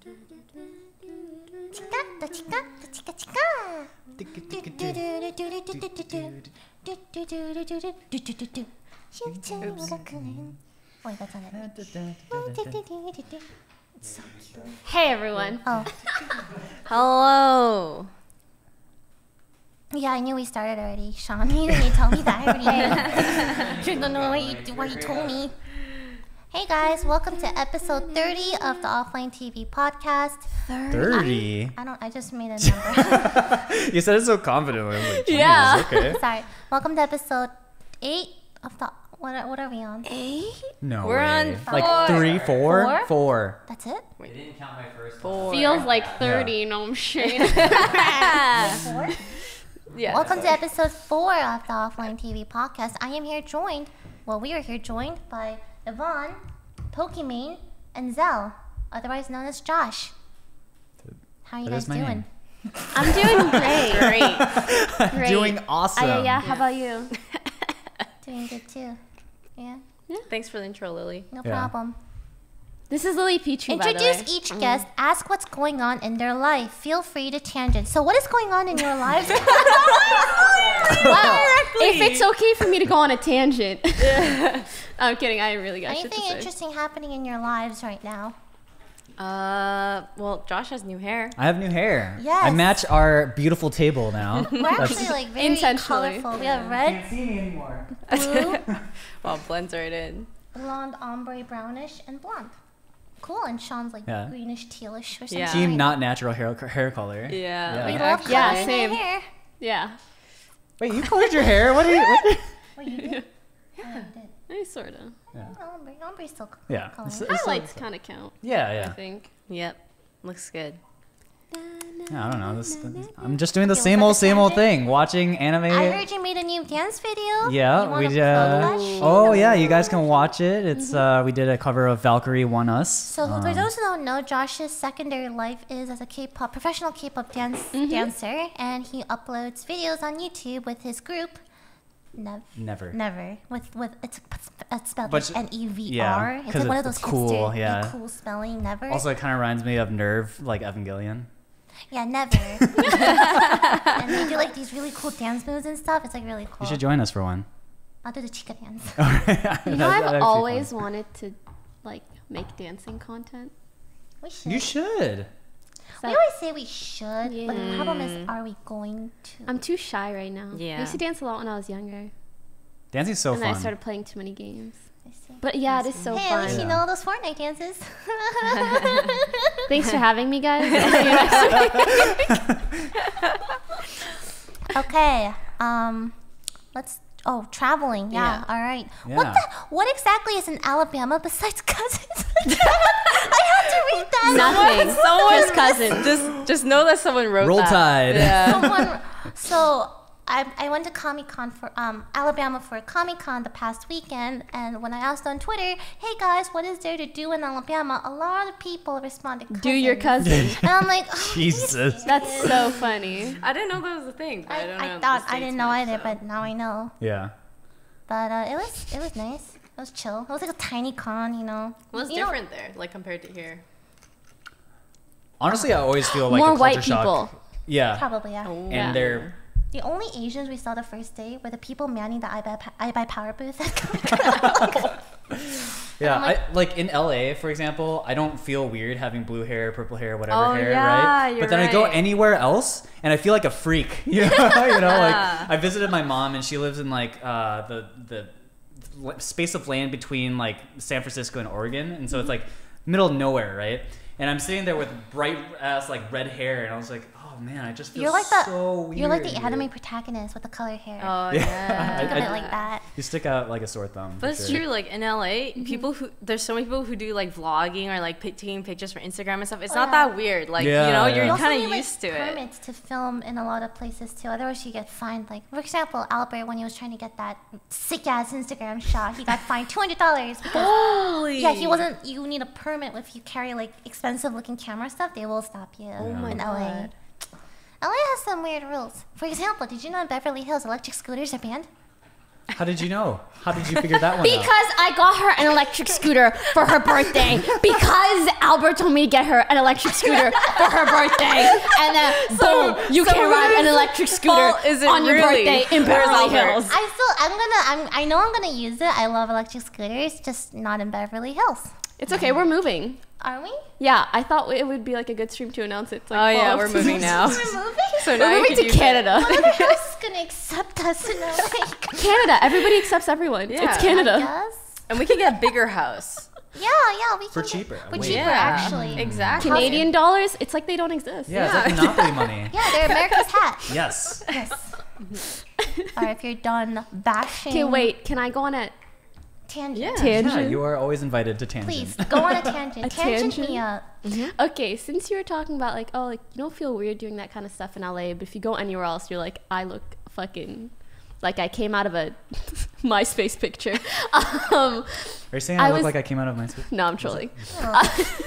Wait, that's not it. It's so cute. Hey everyone. Oh. Hello. Yeah, I knew we started already, Sean. You didn't need to tell me that already. I don't know why you told me. Hey guys, welcome to episode 30 of the OfflineTV Podcast. 30? I just made a number. You said it so confidently. Like, Yeah. Okay. Sorry. Welcome to episode 8 of the... What are we on? 8? No We're way. on like 3, 4? Four? 4. That's it? I didn't count my first 4. Feels like 30. Yeah. No, I'm sure. 4? Yeah. Welcome to episode 4 of the OfflineTV Podcast. I am here joined... Well, we are here joined by YVONNE, Pokimane, and Xell, otherwise known as Josh. How are you guys doing? Name. I'm doing great. Great. Doing awesome. Yeah. How about you? Doing good too. Yeah, Thanks for the intro, Lily. no Yeah. problem. This is Lilypichu, by the way. Introduce each guest, ask what's going on in their life. Feel free to tangent. So what is going on in your lives? Wow. If it's okay for me to go on a tangent. I'm kidding. I really got shit to Anything say. interesting happening in your lives right now? Well, Josh has new hair. I have new hair. Yes. I match our beautiful table now. We're actually like very Intentionally. colorful. We have red, see me anymore. blue, Well, blends right in. blonde, ombre, brownish, and blonde. Cool, and Sean's like Yeah. greenish, tealish or something. Yeah. Team not natural hair color. Yeah. We Like, love Yeah, coloring same. our hair. Yeah. Wait, you colored your hair? What are you? What? What you did? Oh, you did. Sort of. Yeah. Ombre, ombre's still Yeah. coloring. Highlights kind of count, Yeah, I yeah. think. Yep. Looks good. Yeah, I don't know. I'm just doing the Okay, same was that the old tangent? thing. Watching anime. I heard you made a new dance video. Yeah, You wanna we plug that shit? oh yeah, you guys can watch it. It's we did a cover of Valkyrie Won Us. So for those who don't know, Josh's secondary life is as a professional K-pop dancer, and he uploads videos on YouTube with his group. Never. With it's spelled But like NEVR. yeah, It's 'cause like one of it's those cool, hipster, yeah. cool spelling. Never. Also, it kind of reminds me of Nerve, like Evangelion. Yeah, never. And they do like these really cool dance moves and stuff. It's like really cool. You should join us for one. I'll do the chica dance. You know, I've always wanted to like make dancing content. We should. You should. We always say we should, but the Yeah. problem is, are we going to? I'm too shy right now. Yeah. I used to dance a lot when I was younger. Dancing's so And then fun. I started playing too many games. I see. But yeah, it is so Hey, at fun. least you Yeah. know those Fortnite dances. Thanks for having me, guys. I'll see you next week. Okay. Let's. Oh, traveling. Yeah. All right. Yeah. What exactly is in Alabama besides cousins? I had to read that. Nothing. Just cousins. Just know that someone wrote Roll that. Tide. Yeah. So I went to Comic-Con for Alabama for Comic-Con the past weekend, and when I asked on Twitter, "Hey guys, what is there to do in Alabama?" a lot of people responded, cousins. Do your cousins. And I'm like, oh, Jesus. That's so funny. I didn't know that was a thing. But I don't know. I didn't know either, but now I know. Yeah. But it was nice. It was chill. It was like a tiny con, you know. What's You know- different there, like compared to here? Honestly, I always feel like More a culture white shock. people. Yeah. Probably, yeah. And Yeah. they're The only Asians we saw the first day were the people manning the iBuy Power booth. yeah. I'm like- like in LA, for example, I don't feel weird having blue hair, purple hair, whatever Oh, hair, yeah, right? you're But then I go right. anywhere else, and I feel like a freak. You know, like I visited my mom, and she lives in like the space of land between like San Francisco and Oregon, and so it's like middle of nowhere, right? And I'm sitting there with bright ass like red hair, and I was like, oh man, I just feel You're like so weird. You're like the here. anime protagonist with the colored hair. Oh Yeah. yeah. Think of it like that. You stick out like a sore thumb. But for it's sure. true, like in LA, there's so many people who do like vlogging or like taking pictures for Instagram and stuff. It's not yeah. that weird. Like, Yeah, you know, yeah. you're You also kind need, of like, used to it. permits to film in a lot of places too. Otherwise, you get fined. Like, for example, Albert, when he was trying to get that sick ass Instagram shot, he got fined $200 because Holy. yeah, he wasn't. You need a permit if you carry like expensive looking camera stuff. They will stop you. Oh my in LA. God. LA has some weird rules. For example, did you know in Beverly Hills electric scooters are banned? How did you know? How did you figure that one Because out? I got her an electric scooter for her birthday. Because Albert told me to get her an electric scooter for her birthday. And then, boom, you can ride an electric scooter on your birthday in Beverly Hills. I know I'm gonna use it. I love electric scooters, just not in Beverly Hills. It's okay, we're moving. Are we? Yeah, I thought it would be like a good stream to announce it. It's like Oh yeah, we're moving now. We're moving? So now We're moving to Canada. What other house is gonna accept us in LA? Canada. Everybody accepts everyone. Yeah. It's Canada. Yes. And we can get a bigger house. Yeah, we can. For cheaper. For Way cheaper, cheaper. actually. Exactly. Canadian dollars, it's like they don't exist. Yeah, it's like Monopoly money. Yeah, they're America's hat. Yes. Yes. Alright, if you're done bashing. Okay, wait. Can I go on a Tangent. Yeah. tangent? Yeah, you are always invited to tangent. Please, go on a tangent. A Tangent tangent? me up. Okay, since you were talking about like, oh, like you don't feel weird doing that kind of stuff in LA, but if you go anywhere else, you're like, I look fucking like I came out of a MySpace picture. Are you saying I look like I came out of my space? No, I'm trolling. Oh.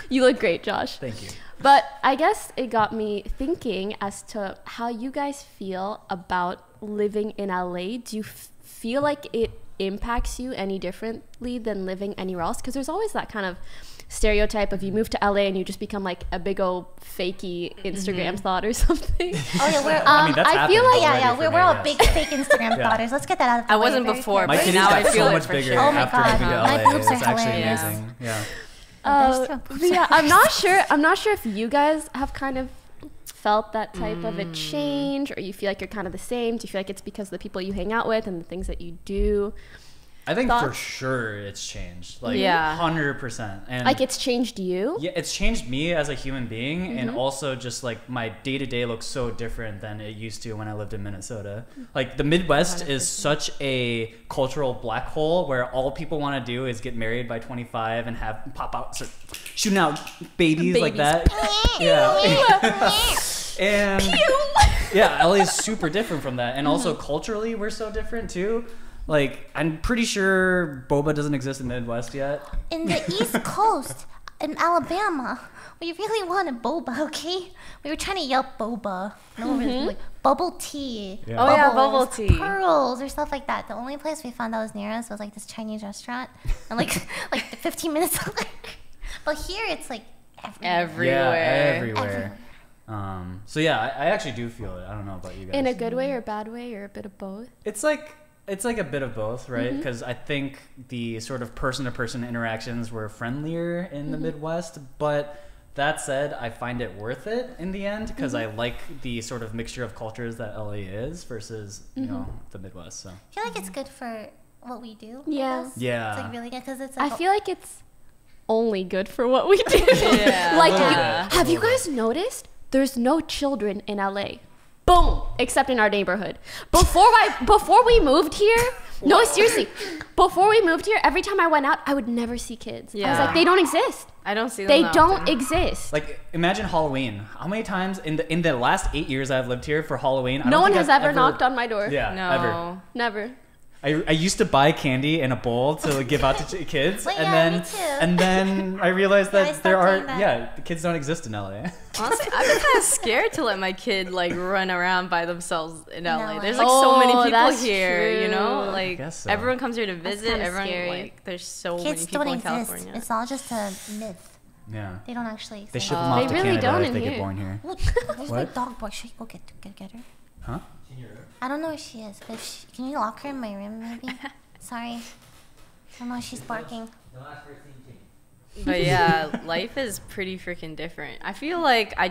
You look great, Josh. Thank you. But I guess it got me thinking as to how you guys feel about living in LA. Do you feel like it impacts you any differently than living anywhere else? Because there's always that kind of stereotype of you move to LA and you just become like a big old fakey Instagram thought or something. Oh yeah, we're. I mean, that's I feel happened like already for we're me, all yes. big fake Instagram daughters. Let's get that out of the way. I wasn't very before, quickly. My but titties now I got feel so it much for bigger sure. Oh my after God. moving to My LA. boobs It's are actually hilarious. amazing. Yeah. There's two. Yeah, I'm not sure if you guys have kind of felt that type of a change, or you feel like you're kind of the same. Do you feel like it's because of the people you hang out with and the things that you do? I think for Thoughts? sure it's changed. Like, Yeah. 100%. And Like it's changed you? yeah, it's changed me as a human being, and Mm-hmm. also just like my day to day looks so different than it used to when I lived in Minnesota. Like the Midwest is such a cultural black hole where all people want to do is get married by 25 and have pop out, shooting out babies like that. Yeah. And yeah, LA is super different from that, and also culturally we're so different too. Like, I'm pretty sure boba doesn't exist in the Midwest yet. In the East Coast, in Alabama, we really wanted boba, okay? We were trying to yelp boba. No one really like bubble tea. Yeah. Oh yeah, bubbles, bubble tea. pearls, or stuff like that. The only place we found that was near us was like this Chinese restaurant, and like 15 minutes away. But here it's like everywhere. Yeah, everywhere. So yeah, I actually do feel it. I don't know about you guys. In a good way or a bad way or a bit of both? It's like a bit of both, right? Because I think the sort of person-to-person interactions were friendlier in the Midwest, but that said, I find it worth it in the end because I like the sort of mixture of cultures that LA is versus you know the Midwest. So I feel like it's good for what we do. I Yeah. guess. yeah, It's like really good because it's I like feel like it's only good for what we do. Yeah. Like, Yeah. have you guys noticed there's no children in LA? Boom! Except in our neighborhood. Before we moved here, no, seriously, before we moved here, every time I went out, I would never see kids. I was Yeah. like, they don't exist. I don't see them They that don't often. exist. like imagine Halloween. How many times in the last 8 years I've lived here for Halloween? I No don't one think has I've ever knocked on my door. Yeah, No. ever. Never. I used to buy candy in a bowl to give out to kids, Well, and yeah, then me too. and then I realized Yeah, I that stopped there are doing that. the kids don't exist in LA. Honestly, I've been kind of scared to let my kid like run around by themselves in LA. LA. There's like so many Oh, people that's here, you know? true. Like guess so. everyone comes here to visit. kinda Everyone scary. like there's so kids many people don't in exist. California. It's all just a myth. Yeah, They don't actually exist. they ship them off They to really Canada don't if in they get here. born here. Where's my What? dog boy? Should we go get her? Huh? I don't know where she is, but can you lock her in my room maybe? Sorry. I don't know, she's barking. But yeah, life is pretty freaking different. I feel like I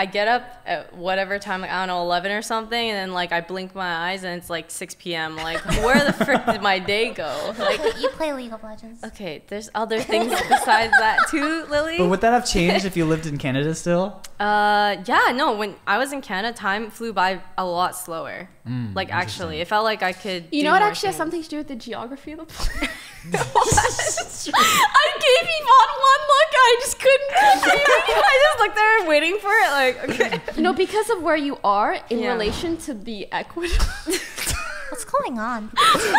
get up at whatever time, like, I don't know, 11 or something, and then like I blink my eyes and it's like 6 p.m. Like, where the frick did my day go? Like, You play League of Legends. okay, there's other things besides that too, Lily. But would that have changed if you lived in Canada still? Yeah, no, when I was in Canada, time flew by a lot slower. Like, actually, it felt like I could You do know what more actually has things. something to do with the geography of the place? I gave Yvonne one look. I just couldn't. I just looked there waiting for it, like, okay. No, because of where you are in Yeah. relation to the equator. What's going on?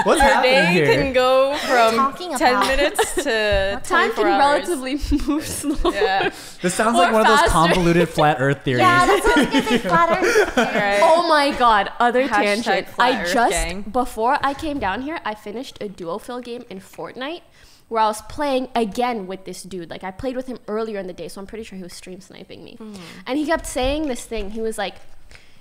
What's Your happening day here? can go from talking 10 about? minutes to Time 24 can hours. relatively move slow. Yeah. This sounds Or like one of those faster. convoluted flat Earth theories. Yeah, that's what I was gonna say. Flat Earth. Right. Oh my god, other Hashtag tangent. flat I Earth just, gang. before I came down here, I finished a duo fill game in Fortnite where I was playing again with this dude. Like, I played with him earlier in the day, so I'm pretty sure he was stream sniping me. And he kept saying this thing. He was like,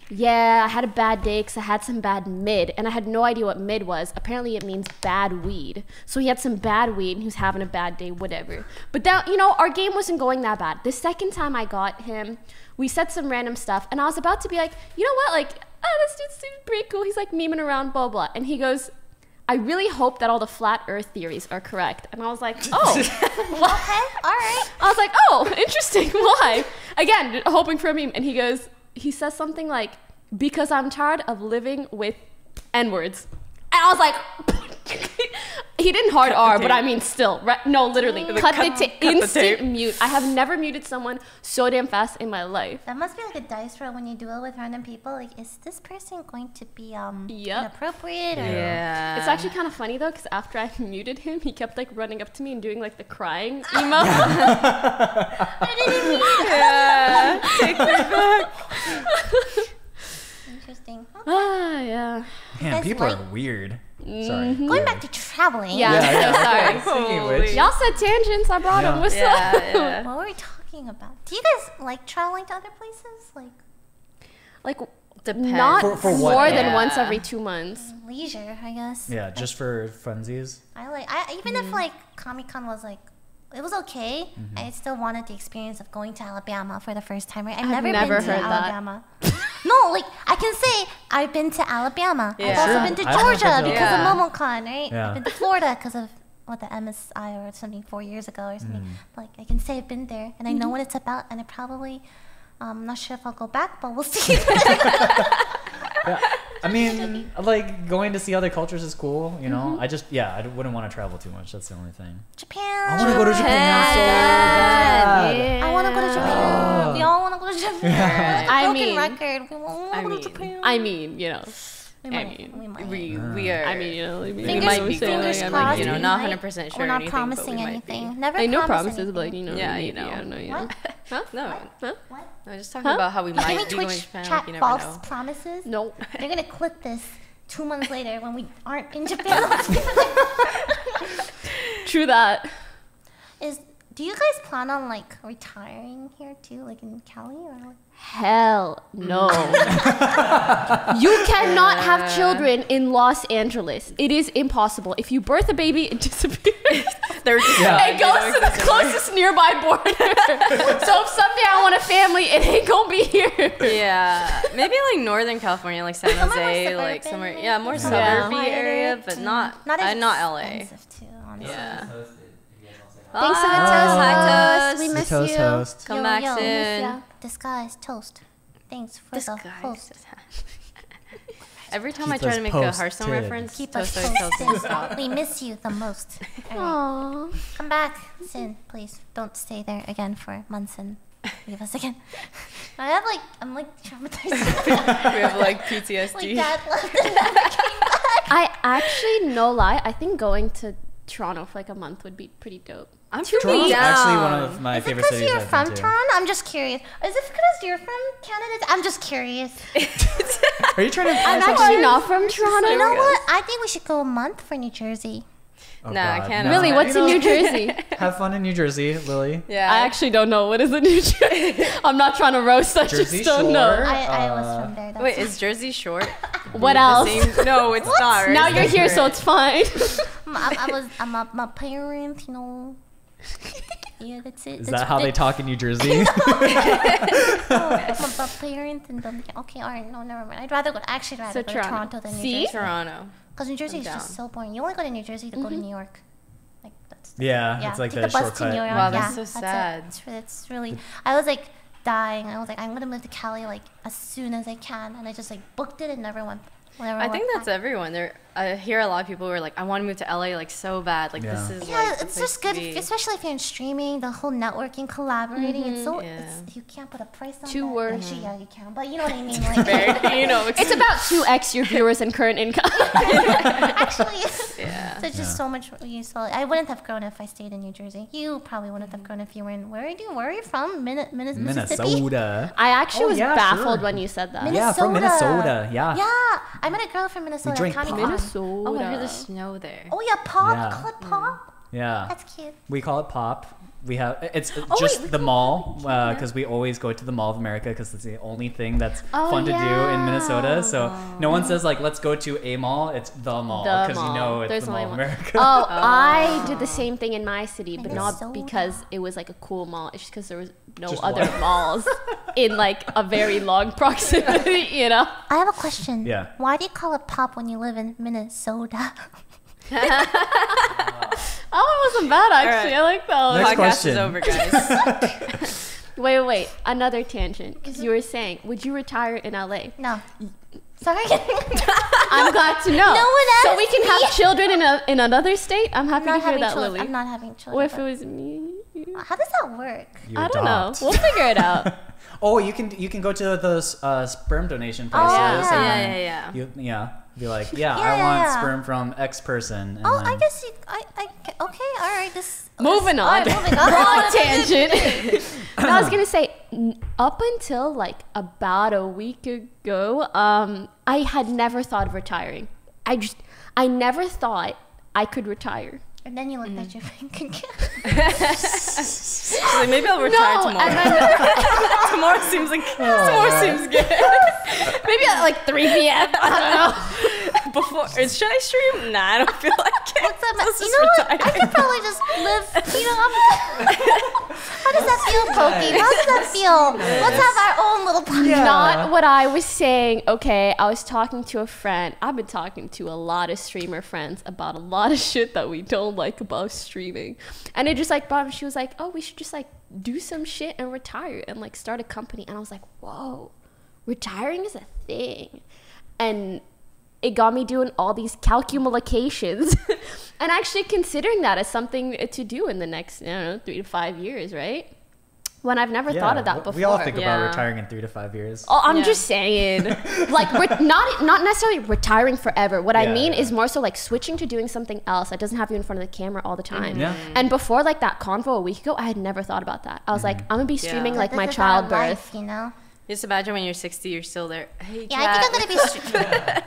yeah, I had a bad day because I had some bad mid. And I had no idea what mid was. Apparently, it means bad weed. So he had some bad weed and he was having a bad day, whatever. But that, you know, our game wasn't going that bad. The second time I got him, we said some random stuff. And I was about to be like, you know what? Like, oh, this dude seems pretty cool. He's like memeing around, blah, blah. And he goes, I really hope that all the flat earth theories are correct. And I was like, oh, Okay, all right. I was like, oh, interesting. Why? Again, hoping for a meme. And he says something like, because I'm tired of living with N-words. And I was like, he didn't hard R, but I mean still. Right? No, literally. Cut the instant mute. I have never muted someone so damn fast in my life. That must be like a dice roll when you duel with random people. Like, is this person going to be inappropriate? Or Yeah. It's actually kind of funny though, because after I muted him, he kept like running up to me and doing like the crying emo. Yeah. Take me back. Interesting. Ah, yeah. Man, Guys people like- are weird. Sorry. Going back to traveling. Yeah, I'm so sorry. Speaking of Holy- which, Y'all said tangents. I brought them. What's up? Yeah. What were we talking about? Do you guys like traveling to other places? Like Like, Depends. not For what? more than Yeah. once every 2 months. leisure, I guess. yeah, just for funsies. I even if like Comic-Con was like, it was okay, I still wanted the experience of going to Alabama for the first time. Right? I've never never been to heard that. Alabama. No, like I can say I've been to Alabama. I've Yeah. also Sure. been to I've been Georgia to- because Yeah. of MomoCon, right? Yeah. I've been to Florida because of the MSI or something 4 years ago or something. Like I can say I've been there and I know what it's about, and I probably I'm not sure if I'll go back, but we'll see. Yeah. I mean, like going to see other cultures is cool, you know. I wouldn't want to travel too much. That's the only thing. Japan. I want to go to Japan so bad. Yeah. I want to go to Japan. We all want to go to Japan. I Broken mean- record. We want to go to Japan. I mean, you know. we I might. mean, We might. We are. I mean, you know. we Fingers- might be going. fingers I'm crossed. like, you know, not We 100% sure. We're not anything, promising but we might anything. be. Never I know promise promises, but like, anything. you know. Yeah, maybe, you know. I don't know. You What? know. Huh? No, Huh? What? I was just talking Huh? about how we Can we might be going to Twitch Japan. chat Like, you never false know. promises? No. They're gonna clip this 2 months later when we aren't in Japan. True that. Do you guys plan on like retiring here too, like in Cali or? Like? Hell no. You cannot have children in Los Angeles. It is impossible. If you birth a baby, it disappears. They're just It goes to the closest nearby border. So if someday I want a family, it ain't gonna be here. Yeah, maybe like Northern California, like San Somewhere more Jose, like suburban, somewhere, maybe. yeah, more Somewhere suburby quieter, area, but not not LA. expensive too, honestly. Yeah. Thanks for the Oh, toast. hi, Toast. We Toast. miss The toast you. host. Come back miss soon. ya. Disguise toast. Thanks for the host. Every time Keep I try us to make a Hearthstone posted. reference, Keep us Toast always tells me to stop. posted. We miss you the most. All right. Aww. Come back soon, please. Don't stay there again for months and leave us again. I'm like traumatized. We have like like PTSD. dad left and never came back. I actually, no lie, I think going to Toronto for like a month would be pretty dope. I'm Toronto's pretty down. actually one of my Is it favorite because cities you're I've from been to. Toronto? I'm just curious. Is it because you're from Canada? I'm just curious. Are you trying to? I'm actually not from Toronto. You know what? I think we should go a month for New Jersey. Oh, Nah, I God, can't. no. Really, what's in New Jersey? Have fun in New Jersey, Lily. Yeah. I actually don't know. What is in New Jersey? I'm not trying to roast. I Jersey just don't Shore. know. I was from there. That's Wait, is Jersey short? What The else? same- No, it's not. Right? Now It's you're here, so different. it's fine. I'm my parent, you know. Yeah, that's it. Is that how they talk in New Jersey? I'm a parent and then okay, all right, no, never mind. I'd rather actually rather So go to Toronto than New See? Jersey. Toronto. Because New Jersey I'm is just down. so boring. You only go to New Jersey to go to New York. Like that's Yeah, it's like take the the bus shortcut. to New York. Wow, that's yeah, so it. sad. It's really. I was like dying. I was like, I'm gonna move to Cali like as soon as I can, and I just like booked it and never went. I think that's everyone. I hear a lot of people who are like, I want to move to LA like so bad. Like this is like it's just good, especially if you're in streaming, the whole networking, collaborating. It's so you can't put a price on Two that. words. Actually, yeah, you can, but you know what I mean. Like, it's about 2x your viewers and current income. Actually, yeah. So it's just so much useful. I wouldn't have grown if I stayed in New Jersey. You probably wouldn't have grown if you were in. Where are you from? Mississippi. Minnesota. I actually was baffled sure. when you said that. Minnesota. Yeah, from Minnesota. Yeah. Yeah, I met a girl from Minnesota. We drink pop. Minnesota. Oh, I heard the snow there. Oh yeah, pop. Yeah. You call it pop? Yeah. That's cute. We call it pop. We have it's just the mall because we always go to the Mall of America because it's the only thing that's fun to do in Minnesota. So no one says like let's go to a mall. It's the mall because you know it's There's the Mall of America. Oh, I did the same thing in my city, but Minnesota. not because it was like a cool mall. It's just because there was no Just other one. malls in like a very long proximity. You know. I have a question. Yeah. Why do you call it pop when you live in Minnesota? Oh, it wasn't bad actually. Right. I like that. Next Podcast question. is over, guys. Wait. Another tangent. Because you were saying, would you retire in LA? No. Sorry. I'm glad to know. No one asked so we can have me. children in another state. I'm happy I'm to not hear having that, children. Lily. I'm not having children. What if it but- was me? How does that work? You I don't know. adopt. We'll figure it out. Oh, you can go to those sperm donation places. yeah. and Yeah. You be like, I Yeah, want yeah. sperm from X person. And Oh, then, I guess okay, all right. Moving on. All right, moving on. Wrong tangent. No, I was gonna say, up until like about a week ago, I had never thought of retiring. I never thought I could retire. And then you looked at your bank account. Like, maybe I'll retire tomorrow. and then Tomorrow seems good. maybe at like 3 p.m. I Before should I stream? Nah, I don't feel like it. What's up? Let's You just know what? retire. I could probably just live. How does that feel, Poki? How does that feel? Let's have our own little podcast. Yeah. Not what I was saying. Okay, I was talking to a friend. I've been talking to a lot of streamer friends about a lot of shit that we don't like about streaming. And it just like brought up, she was like, oh, we should just like do some shit and retire and like start a company. And I was like, whoa, retiring is a thing. And it got me doing all these calculations and actually considering that as something to do in the next, 3 to 5 years, right? When I've never thought of that before. We all think about Yeah. retiring in 3 to 5 years. Oh, I'm Yeah. just saying, like, not necessarily retiring forever. What I mean Yeah. is more so like switching to doing something else that doesn't have you in front of the camera all the time. Yeah. And before like that convo a week ago, I had never thought about that. I was like, I'm gonna be streaming like my This is our childbirth. life, you know? Just imagine when you're 60, you're still there. Hey, Yeah, I think I'm gonna be.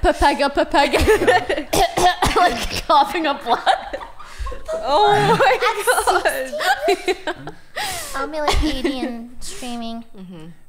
Papega, like coughing up blood. Oh my god. I'll be like 80 and streaming.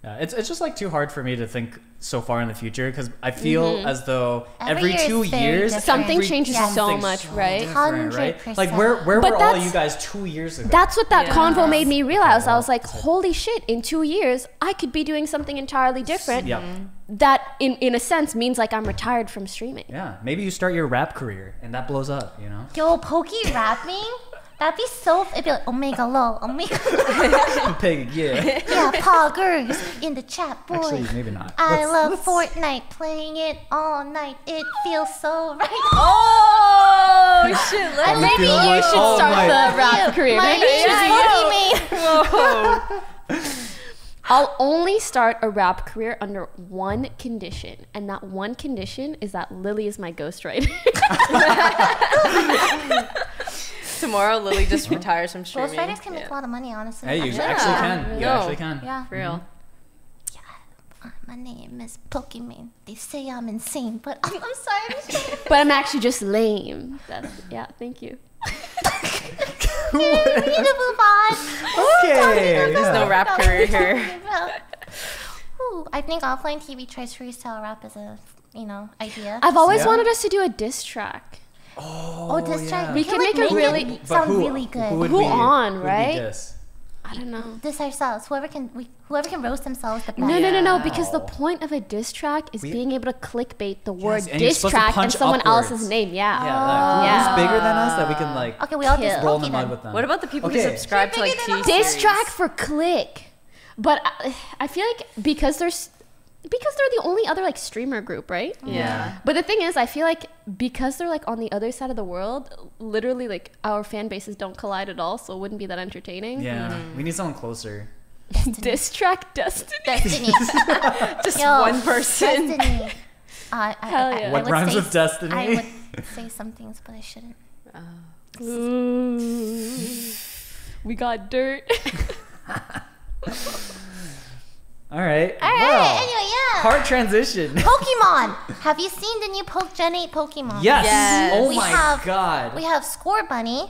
Yeah, it's just like too hard for me to think so far in the future because I feel as though Every every year 2 is very years different. Something every- changes so something's much, right? different, right? 100%. Like where But were all that's- you guys 2 years ago? That's what that Yeah. convo made me realize. I was like, It's like- holy shit, in 2 years, I could be doing something entirely different. Yeah. That, in a sense, means like I'm retired from streaming. Yeah, maybe you start your rap career and that blows up, you know? Yo, Poki rapping? That'd be so. It'd be like Omega Lol, Omega. Pig, yeah. Yeah, poggers in the chat, boy. Actually, maybe not. I love Fortnite, playing it all night. It feels so right. Oh shit! And maybe feel you like should all start my- the rap career. My Maybe you name should is do- Whoa. I'll only start a rap career under one condition, and that one condition is that Lily is my ghostwriter. Tomorrow, Lily just retires from streaming. Ghostwriters can make a lot of money, honestly. Hey, you Actually, actually yeah. can. You No. actually can. Yeah. For real. My name is Pokimane. They say I'm insane, but I'm sorry. I'm just trying to But I'm actually just lame. Thank you. we need to move on. Okay. There's no rap career here. Ooh, I think offline TV tries freestyle rap as a idea. I've always Yeah. wanted us to do a diss track. Oh, this track. yeah. We can make a really- it sound really good. would Who we- on, who would we right? diss? I don't know. This ourselves. Whoever can roast themselves the best. No, because the point of a diss track is being able to clickbait the word and you're diss supposed to track and punch someone upwards. else's name. Yeah. Yeah, Yeah. who's bigger than us that we can like Okay, we all Kill. just roll in the Poki mud then. with them? What about the people Okay. who subscribe to like You're bigger T than Diss series? track for click. But I feel like because they're the only other like streamer group, right? Yeah. But the thing is, I feel like because they're like on the other side of the world, literally like our fan bases don't collide at all, so it wouldn't be that entertaining. Yeah, we need someone closer. Diss track Destiny. Just one person. Destiny. Hell yeah. What rhymes with Destiny? I would say some things, but I shouldn't. Ooh. We got dirt. All right. Well, anyway, yeah. Hard transition. Pokemon. Have you seen the new Gen 8 Pokemon? Yes. Oh We my have- god. We have Score Bunny,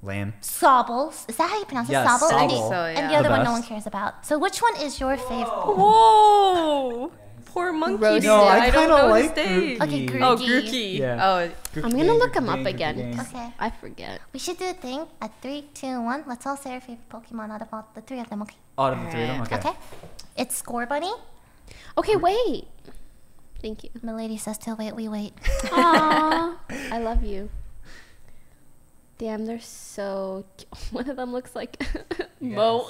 Lame. Sobbles. Is that how you pronounce it? Yes, Sobble? Sobble. And the, So, and yeah. the other The one no best. one cares about. So which one is your favorite? Whoa. Poor monkey. Rosie. No, I don't kind of know his like name. Grookey. Okay, Grookey. Oh, Grookey. Yeah. Oh, I'm gonna look him up again. Okay. I forget. We should do a thing at 3, 2, 1. Let's all say our favorite Pokemon out of all the 3 of them. Okay. Out of the 3 of them? Okay. Okay. It's Score Bunny. Okay, wait. Thank you. Milady says to wait, we wait. Aww. I love you. Damn, they're so one of them looks like Mo.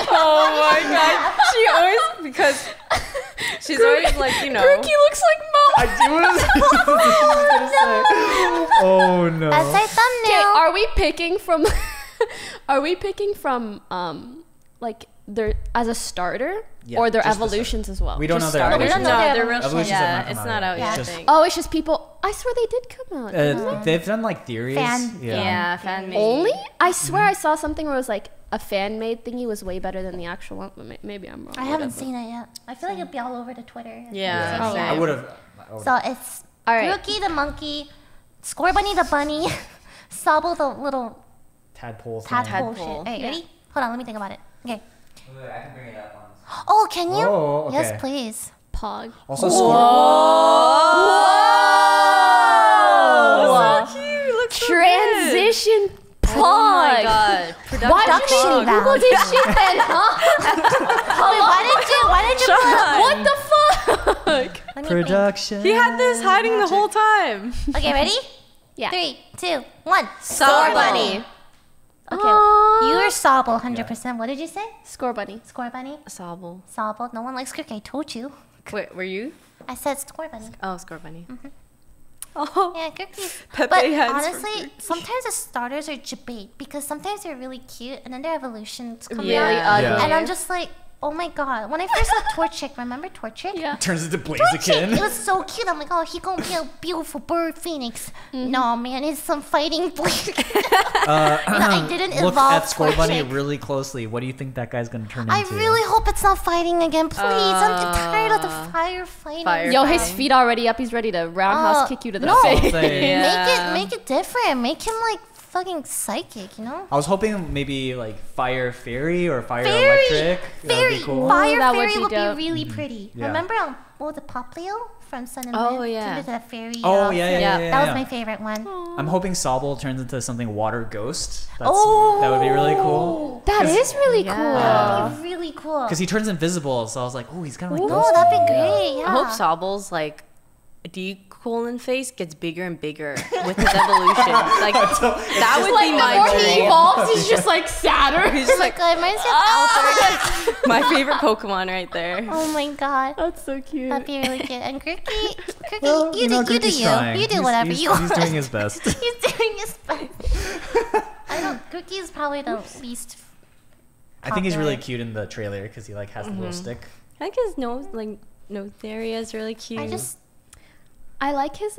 oh my god. She always, because she's always like, you know. Grookey looks like Mo. I do what I was gonna say. Oh no. That's our Okay, thumbnail. are we picking from are we picking from like their as a starter Yeah, or their just the evolutions as well? We don't Just know their starters? We don't know No, their they're real. evolutions Yeah, have not it's come not out out yet. yet. Just- I think. Oh, it's just people. I swear they did come out. They've done like theories. Fan- Yeah, fan made. Only? I swear I saw something where it was like a fan made thingy was way better than the actual one. But maybe I'm wrong. I haven't seen it yet. I feel like it'll be all over the Twitter. Yeah, Oh, same. I would have. So it's All right. Grookey the monkey, Score Bunny the bunny, Sobble the little Tadpole. thing. tadpole Tadpole. shit. Hey, ready? Hold on, let me think about it. Okay. Wait, I can bring it up on this. Oh, can you? Oh, okay. Yes, please. Pog. Also, Score. Whoa. So cute. Looks so Transition Pog. good. Oh my god. Why did Production you value. Google this shit then, huh? Wait, why did you What the fuck? Let me Production. He had this hiding the whole time. think. Okay, ready? Yeah. 3, 2, 1. Score Bunny. Okay. Aw. You were Sobble 100%. What did you say? Score Bunny. Score Bunny? Sobble. Sobble. No one likes Grookey. I told you. Wait, were you? I said Score Bunny. Oh, Score Bunny. Oh. Yeah, Grookey. Pepe But hands for honestly, sometimes the starters are debate because sometimes they're really cute and then their evolutions come Really out. ugly. Yeah. And I'm just like, oh my god. When I first saw Torchic, remember Torchic? Yeah. Turns into Torchic, Blaziken. it was so cute. I'm like, oh, he gonna be a beautiful bird phoenix. No, man, it's some fighting blade. I didn't Look evolve at Score Bunny Torchic. really closely. What do you think that guy's gonna turn I into? really hope it's not fighting again, please. I'm tired of the firefighting. Fire. Yo, his feet already up. He's ready to roundhouse kick you to the no. face. Saying. Yeah. Make it different. Make him like fucking psychic, you know? I was hoping maybe like Fire Fairy or Fire Fairy! Electric. That'd Fairy, be cool. Fire that would Fairy be would be dope. really pretty. Yeah. Remember what was the Poplio from Sun and Oh, Moon? yeah. Turned into that fairy. Oh yeah. That was my favorite one. I'm hoping Sobble turns into something Water Ghost. That Oh! would be really cool. That is really Yeah. cool. That'd be really cool. Because he turns invisible, so I was like, oh, he's kind of like No, Ghost. that'd be great. Yeah. I hope Sobble's like D-colon face gets bigger and bigger with his evolution. Like that would be The my more he goal. evolves, he's just like sadder. He's just like It reminds me of Albert. my favorite Pokemon right there. Oh my god. That's so cute. That'd be really cute. And Grookey, Well, you do Grookey's you. trying. You do He's- whatever he's, you He's want. doing his best. He's doing his best. I don't. Grookey is probably the least. I think he's really popular. cute in the trailer because he like has the little stick. I think his nose area is really cute. I like his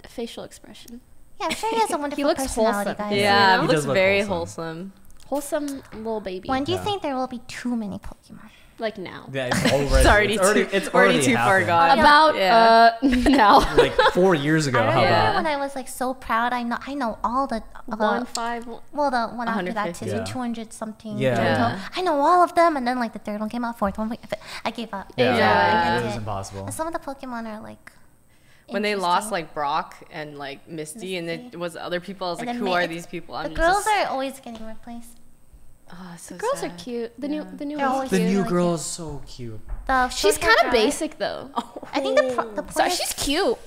facial expression. Yeah, I'm sure he has a wonderful looks personality, wholesome. guys. yeah, He it looks does look very wholesome. wholesome. Wholesome little baby. When do you Yeah. think there will be too many Pokemon? Like now. Yeah, it's already. It's already too far happened. gone. About Yeah. now. Like 4 years ago. I How remember about? when I was like so proud. I know all the 151. well the one after that 150. too, Yeah. 200 something. Yeah. I know all of them, and then like the third one came out, fourth one. I gave up. Yeah, Yeah. it was impossible. And some of the Pokemon are like. When they lost interesting. like Brock and like Misty, and it was other people, I was And like, then who Ma- are these people? The girls are always getting replaced. Oh, so Girls sad. are cute. The new They're one's always The cute. new really girl cute. is so cute. The She's short-hair kind of girl, right? basic though. I think the point Sorry, is, she's cute.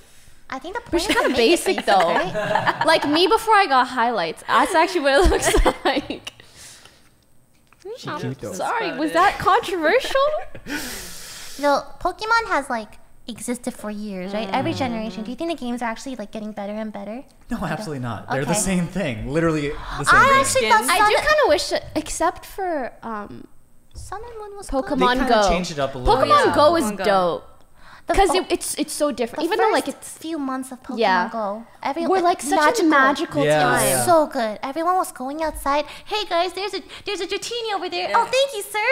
I think the But point she's is kind to of make it basic basic, though. right? Like me before I got highlights. That's actually what it looks like. She's cute though. Sorry, about was it. that controversial? The Pokemon has like existed for years, right? Every generation. Do you think the games are actually like getting better and better? No, absolutely not. They're the Okay. same thing. Literally the same I thing. actually thought I do kind of wish that, except for Sun and Moon was They Pokemon kinda Go. changed it up a little bit. Pokemon Yeah. Go is Pokemon Go. dope. good. Because it's so different. Even though like it's few months of Pokemon Yeah. Go, we're like such a magical Yeah, time. It yeah. was so good. Everyone was going outside. Hey guys, there's a Dratini over there. Yeah. Oh, thank you, sir.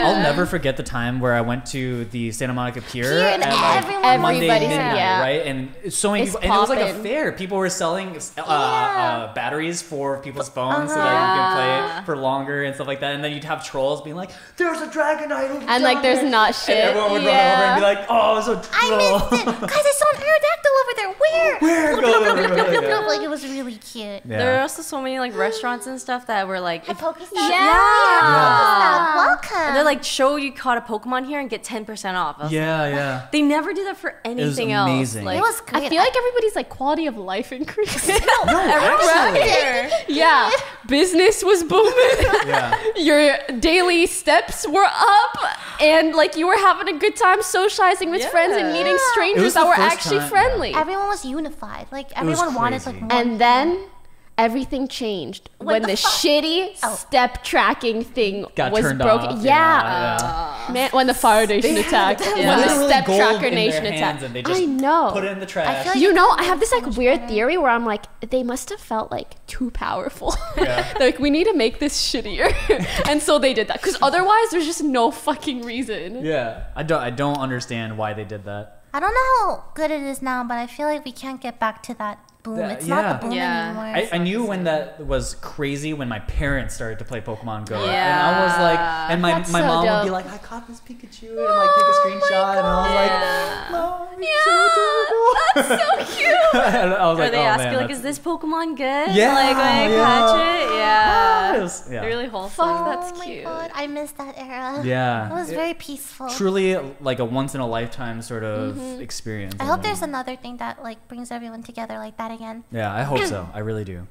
I'll never forget the time where I went to the Santa Monica Pier Pier and at like everyone Monday Everybody's midnight, yeah. right? And so many It's people, and it was like a poppin'. fair. People were selling Yeah. batteries for people's phones so that you could play it for longer and stuff like that. And then you'd have trolls being like, "There's a Dragonite over And like there's there." not shit. And everyone would run over and be like, "Oh, it's a troll." I missed it. Guys, I saw an Aerodactyl over there. Where? Where? Yeah. Like, it was really cute. Yeah. There are also so many like restaurants and stuff that were like, A if, Pokestop? Yeah. Welcome. and they're like, show you caught a Pokemon here and get 10% off. I was Yeah, yeah. They never do that for anything else. amazing. Like, it was great. I feel like everybody's like quality of life increased. No, actually. here. Yeah, business was booming. Yeah. Your daily steps were up, and like you were having a good time socializing with friends and meeting It strangers was that the were first actually time, friendly. everyone was unified. Like everyone wanted like crazy. one. And then everything changed when the the fuck? shitty Oh. step tracking thing Got was turned broken. off. Yeah. Man, when the Fire Nation attacked, when the literally Step gold Tracker in their Nation hands attacked. and they just I know. Put it in the trash. feel like- You know, I have this like So much weird better. theory where I'm like, they must have felt like too powerful. Yeah. They're like, we need to make this shittier, and so they did that. Because otherwise, there's just no fucking reason. Yeah. I don't understand why they did that. I don't know how good it is now, but I feel like we can't get back to that boom. It's not yeah. the boom Yeah. anymore. I knew when that was crazy when my parents started to play Pokemon Go. And Yeah. I was like, and my That's my so mom would be dope. like, I caught this Pikachu and like take a screenshot. And I was like, Mom, it's so adorable. That's so cute. And I was Or like, they oh, ask man, you like, that's- is this Pokemon good? Yeah, Like when I yeah. catch it? Yeah. It was- yeah. They're really wholesome. Fuck, that's oh my cute. god, I missed that era. Yeah. It was very peaceful. Truly like a once in a lifetime sort of experience. I hope there's another thing that like brings everyone together like that again. Yeah, I hope so. I really do.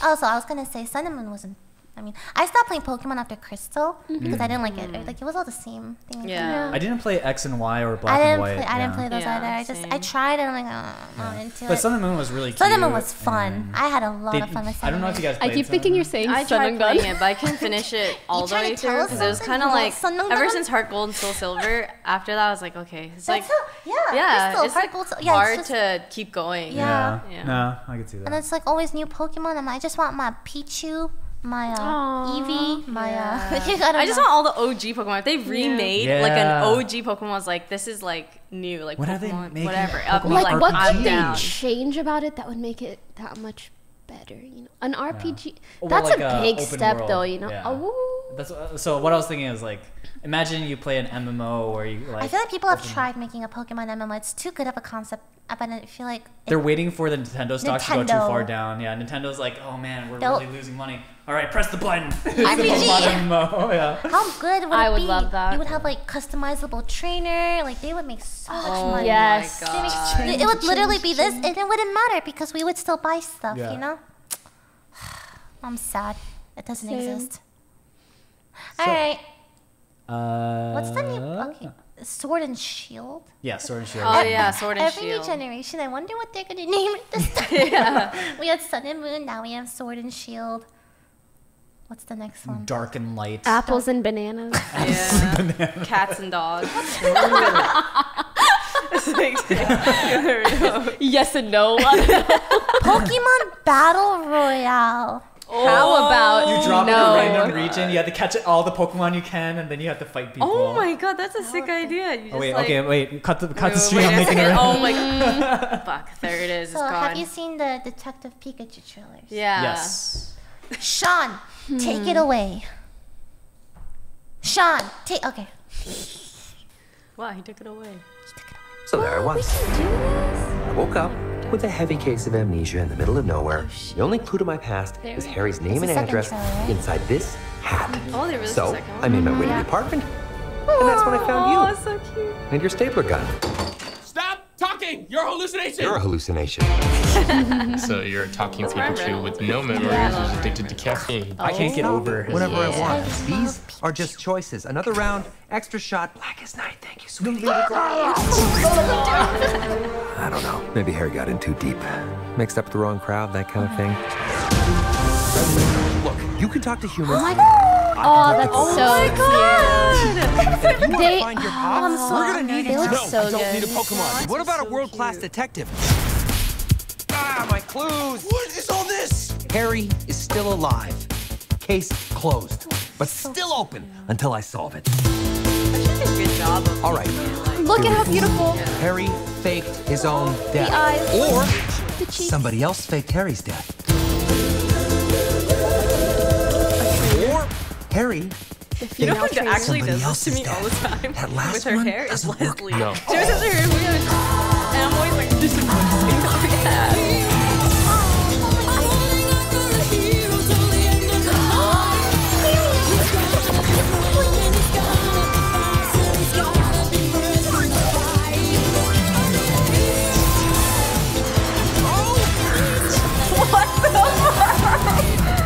Also, I was gonna say Sun and Moon wasn't. I mean, I stopped playing Pokemon after Crystal because I didn't like it. Like it was all the same thing. Yeah. I didn't play X and Y or Black I and didn't White. play. I didn't yeah. play those Yeah, either. I same. tried and I'm like, I'm not into But it. Sun and Moon was really cute. Sun and Moon was fun. and I had a lot they- of fun with Sun I don't know and if you Moon. guys I played keep Sun thinking and you're Moon. saying I Sun tried and Gun. playing it, but I couldn't finish it all the trying way to tell through us because it was something kind of about like Sun and ever Gun? since Heart Gold and Soul Silver. After that, I was like, okay, it's That's like yeah, Crystal, it's Heart like Gold, yeah, it's hard just- to keep going. Yeah. Yeah. No, I could see that. And it's like always new Pokemon. I just want my Pichu, my Aw, Eevee, my I just want all the OG Pokemon. If they remade like an Yeah. OG Pokemon, was like this is like new, like When are they Pokemon, making whatever. Pokemon I'll be Like, what I'm could they down. change about it that would make it that much better? You know, an RPG. Well, That's like a big open step, world. though. You know. Yeah. Oh. That's so. What I was thinking is like, imagine you play an MMO where you like. I feel like people have open- tried making a Pokemon MMO. It's too good of a concept, but I feel like They're waiting for the Nintendo stock to go too Nintendo. far down. Yeah, Nintendo's like, oh man, we're They'll- really losing money. All right, press the button. It's the RPG. Pokemon MMO. Yeah. how good would I it would be? love that. You would have like customizable trainer. Like they would make so much Oh money. Yes. my They make- god. it would literally be this, and it wouldn't matter because we would still buy stuff. Yeah. You know. I'm sad. It doesn't Same. exist. All right. What's What's the new? Okay. Sword and Shield. Yeah, Sword and Shield. Oh yeah, Sword and Every new Shield. generation, I wonder what they're gonna name it this time. Yeah. We had Sun and Moon. Now we have Sword and Shield. What's the next one? Dark and Light. Apples and bananas. Yeah. Cats and dogs. Yes and no. Pokemon Battle Royale. How about You drop no? in a random region. You have to catch all the Pokemon you can, and then you have to fight people. Oh my god, that's a sick idea. You Oh wait, just, like, okay, wait. Cut the wait, stream. wait I'm a making second. it. Oh my god. Fuck, there it is. So It's have gone. you seen the Detective Pikachu trailers? Yeah. Yes. Sean, take it away. Sean, take. Okay. Wow, he took it away. So there I was. I woke up with a heavy case of amnesia in the middle of nowhere. The only clue to my past There is we Harry's name the and second address trailer, right? inside this hat. Oh, they released So the second one. I made my way to the apartment, and that's when I found Oh, you so cute. and your stapler gun. Stop talking talking! You're a hallucination! You're a hallucination. So you're a talking Pikachu with no memories who's addicted to caffeine. I can't get over his Whenever I voice. want. These are just choices. Another round, extra shot, black as night. Thank you, sweetie. I don't know. Maybe Harry got in too deep. Mixed up the wrong crowd, that kind of thing. Look, you can talk to humans. Oh, that's so cute. If you want to They- find your oh, pop, I'm so we're gonna need They it. look No, so I don't good. need a Pokemon. What about a world-class detective? Ah, my clues. What is all this? Harry is still alive. Case closed, but still open until I solve it. I did a good job of All right. Look at how beautiful. Harry faked his own death. The eyes. Or The cheeks. somebody else faked Harry's death. Or Harry You know who faked actually somebody does this to else's me all the death. time That last with her one hair is doesn't work. Leslie. No. She always has her hair weird. And I'm always like, this is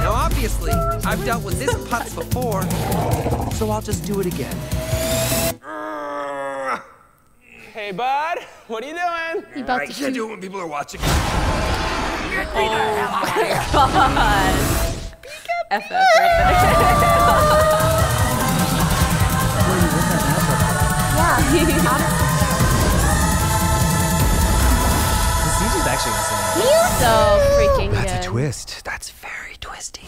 Now, obviously, I've dealt with this putz before, so I'll just do it again. Hey, bud. What are you doing? You about to shoot. do it when people are watching. FF right The CG's actually insane. So freaking That's good. a twist. That's very twisty.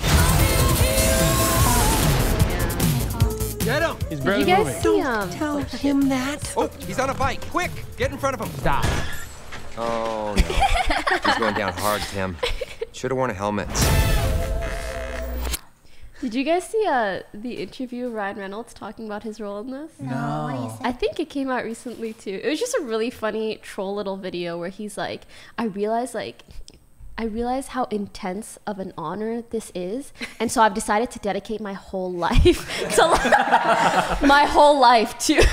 Get him! He's Did barely you guys moving. see Tell him that. Oh, he's on a bike. Quick, get in front of him. Stop. Oh, no. He's going down hard, Tim. Should have worn a helmet. Did you guys see the interview of Ryan Reynolds talking about his role in this? No. What do you say? I think it came out recently too. It was just a really funny troll little video where he's like, I realize how intense of an honor this is, and so I've decided to dedicate my whole life to my whole life to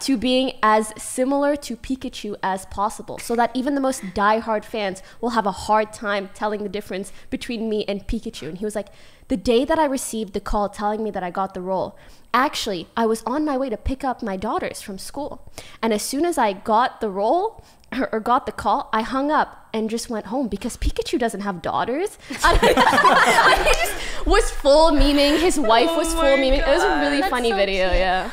to being as similar to Pikachu as possible, so that even the most diehard fans will have a hard time telling the difference between me and Pikachu. And he was like, the day that I received the call telling me that I got the role, actually, I was on my way to pick up my daughters from school. And as soon as I got the role, or got the call, I hung up and just went home because Pikachu doesn't have daughters. I just was full memeing. His wife was full memeing. It was a really That's funny so video, cute. yeah.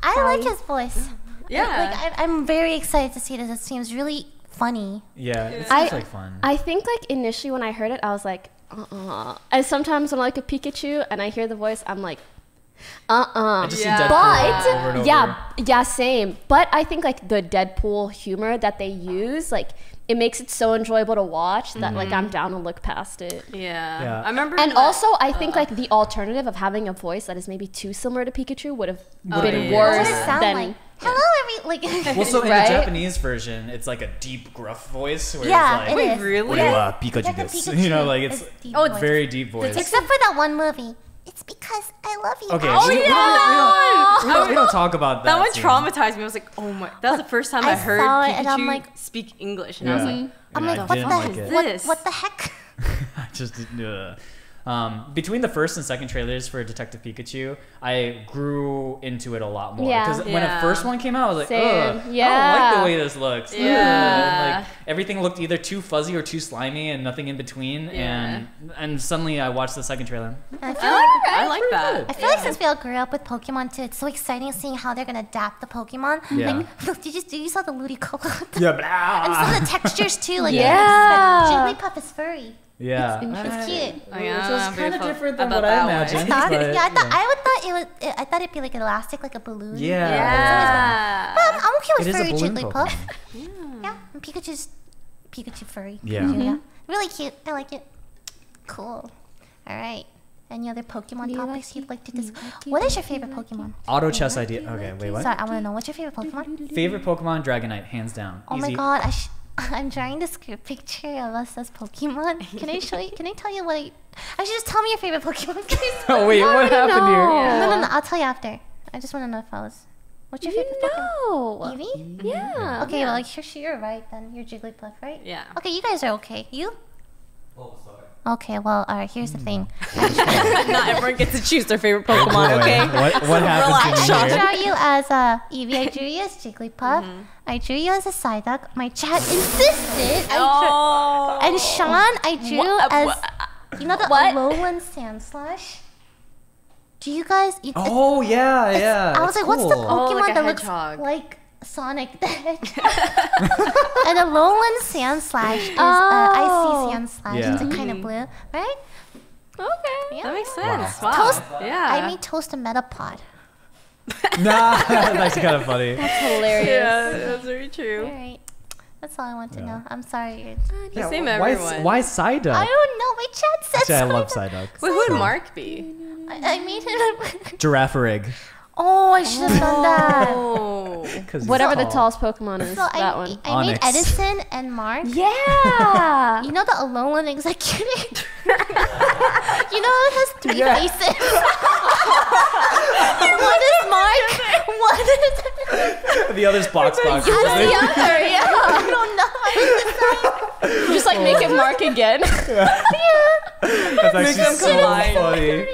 I like his voice. Yeah. Like, I'm very excited to see this. It seems really funny. Yeah, it seems like fun. I think like initially when I heard it, I was like, And sometimes when I look at Pikachu and I hear the voice, I'm like, I just see Deadpool But over and over. yeah, same. But I think like the Deadpool humor that they use, like it makes it so enjoyable to watch that like I'm down to look past it. Yeah. I remember. And that- also, I think like the alternative of having a voice that is maybe too similar to Pikachu would have been yeah. worse What does it sound than. like? Hello, like. Well, so in Right? the Japanese version, it's like a deep, gruff voice. Where Yeah, it's it like, is. really? what do you, Yeah, Pikachu the this? Pikachu You know, like it's is deep it's voice. very deep voice. Except for that one movie. It's because I love you. Okay, Ashley. we don't talk about that. That one scene. traumatized me. I was like, oh my. That was the first time I, I heard saw it Pikachu and I'm like- speak English. And I was Yeah. like, I'm Yeah, like, I what didn't the like it. this? what the heck? I just between the first and second trailers for Detective Pikachu, I grew into it a lot more. Yeah. Because when the Yeah. first one came out, I was like, Same. ugh, I don't like Yeah. the way this looks. Ugh. Yeah. And, like everything looked either too fuzzy or too slimy and nothing in between. Yeah. And suddenly I watched the second trailer. I feel like I like that. I feel like since we all grew up with Pokemon too, it's so exciting seeing how they're gonna adapt the Pokemon. Yeah. Like, look, did you saw the Ludicolo? Yeah, And some of the textures too, like Yeah. Jigglypuff is furry. yeah. It's cute. Oh, yeah, So it's I'm kind of beautiful. different than I thought what I that way. imagined. Thought, but, yeah, I thought it'd be like elastic, like a balloon. Yeah. Yeah. But I'm okay with It is a furry balloon Jigglypuff. Pokemon. Yeah, and Pikachu furry. Yeah. Pikachu, yeah. Really cute. I like it. Cool. All right. Any other Pokemon topics you'd like to discuss? What is your favorite Pokemon? Auto chess idea. Okay, wait, what? Sorry, I want to know. What's your favorite Pokemon? Favorite Pokemon, Dragonite, hands down. Oh my Easy. god, I'm drawing this picture of us as Pokemon. Can I show you? Can I tell you what I should just tell me your favorite Pokemon, please. Oh wait, what happened here? No, I'll tell you after. I just want to know if I was. What's your favorite Pokemon? No. Eevee? Yeah. Okay, well, you're right then. You're Jigglypuff, right? Yeah. Okay, you guys are okay. You? Oh, sorry. Okay, well, alright, here's the thing. Not everyone gets to choose their favorite Pokemon, okay? What happened to me I here? drew you as a Eevee. I drew you as Jigglypuff. I drew you as a Psyduck. My chat insisted. And Sean, I drew as you know the Alolan Sandslash. Do you guys? Oh yeah. I was like, what's the cool. Pokemon like a that looks hedgehog. like Sonic the Hedgehog? And Alolan Sandslash is icy Sandslash. Yeah. It's a kind of blue, right? Okay. Yeah. That makes sense. Wow. Toast. Yeah. I made Toast a Metapod. Nah, that's actually kind of funny. Hilarious. Yeah, that's very true. All right. That's all I want to know. I'm sorry. You seem why everyone. Psyduck? I don't know. My chat said Actually, I love Psyduck. Psyduck. Wait, who would Mark be? I made it. Giraffe-rig. Oh, I should have done that. Oh. Whatever the tallest Pokemon is, So that one. I made Onyx. Edison and Mark. Yeah. You know the Alolan Executive? You know it has 3 faces. One is Mark. One is... The other's box. The other, yeah. I don't know. Just like make it Mark again. That's actually them so combine. funny.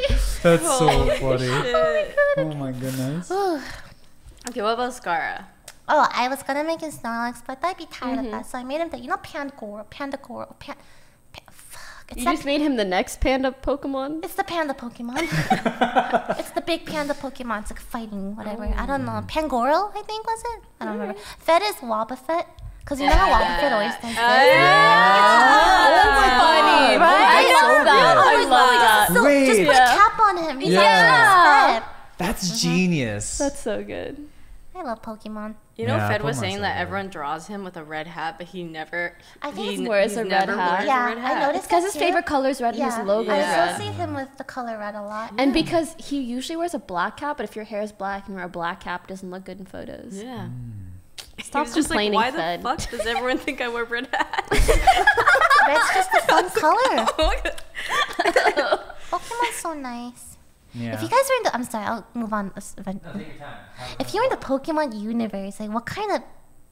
That's so funny. Shit. Oh my goodness. Okay, what about Scara? Oh, I was gonna make him Snorlax, but I'd be tired of that, so I made him Pandagoro. Fuck. You just made him the next panda Pokemon? It's the panda Pokemon. It's the big panda Pokemon. It's like fighting, whatever. I don't know. Pangoro, I think, was it? I don't remember. Fed is Wobbuffet. Because you know how Wobbuffet always does this? That's funny. Right? I love that. I love that. So Wait. just put a cap on him. He's Yeah. Fed. That's genius. That's so good. I love Pokemon. You know, Yeah, Fed was Pokemon's saying so that good. everyone draws him with a red hat, but he never. I think he it's wears he's a red never hat. wears Yeah, a red hat. I noticed Because that his too. favorite color is red and his logo I is red. associate him with the color red a lot. And because he usually wears a black cap, but if your hair is black and you wear a black cap, it doesn't look good in photos. Yeah. Stop He was just like, complaining, why Fed. the fuck does everyone think I wear red hat? Red's just a fun color. Pokemon's so nice. Yeah. If you guys are in the, I'm sorry, I'll move on. If you're in the Pokemon universe, like what kind of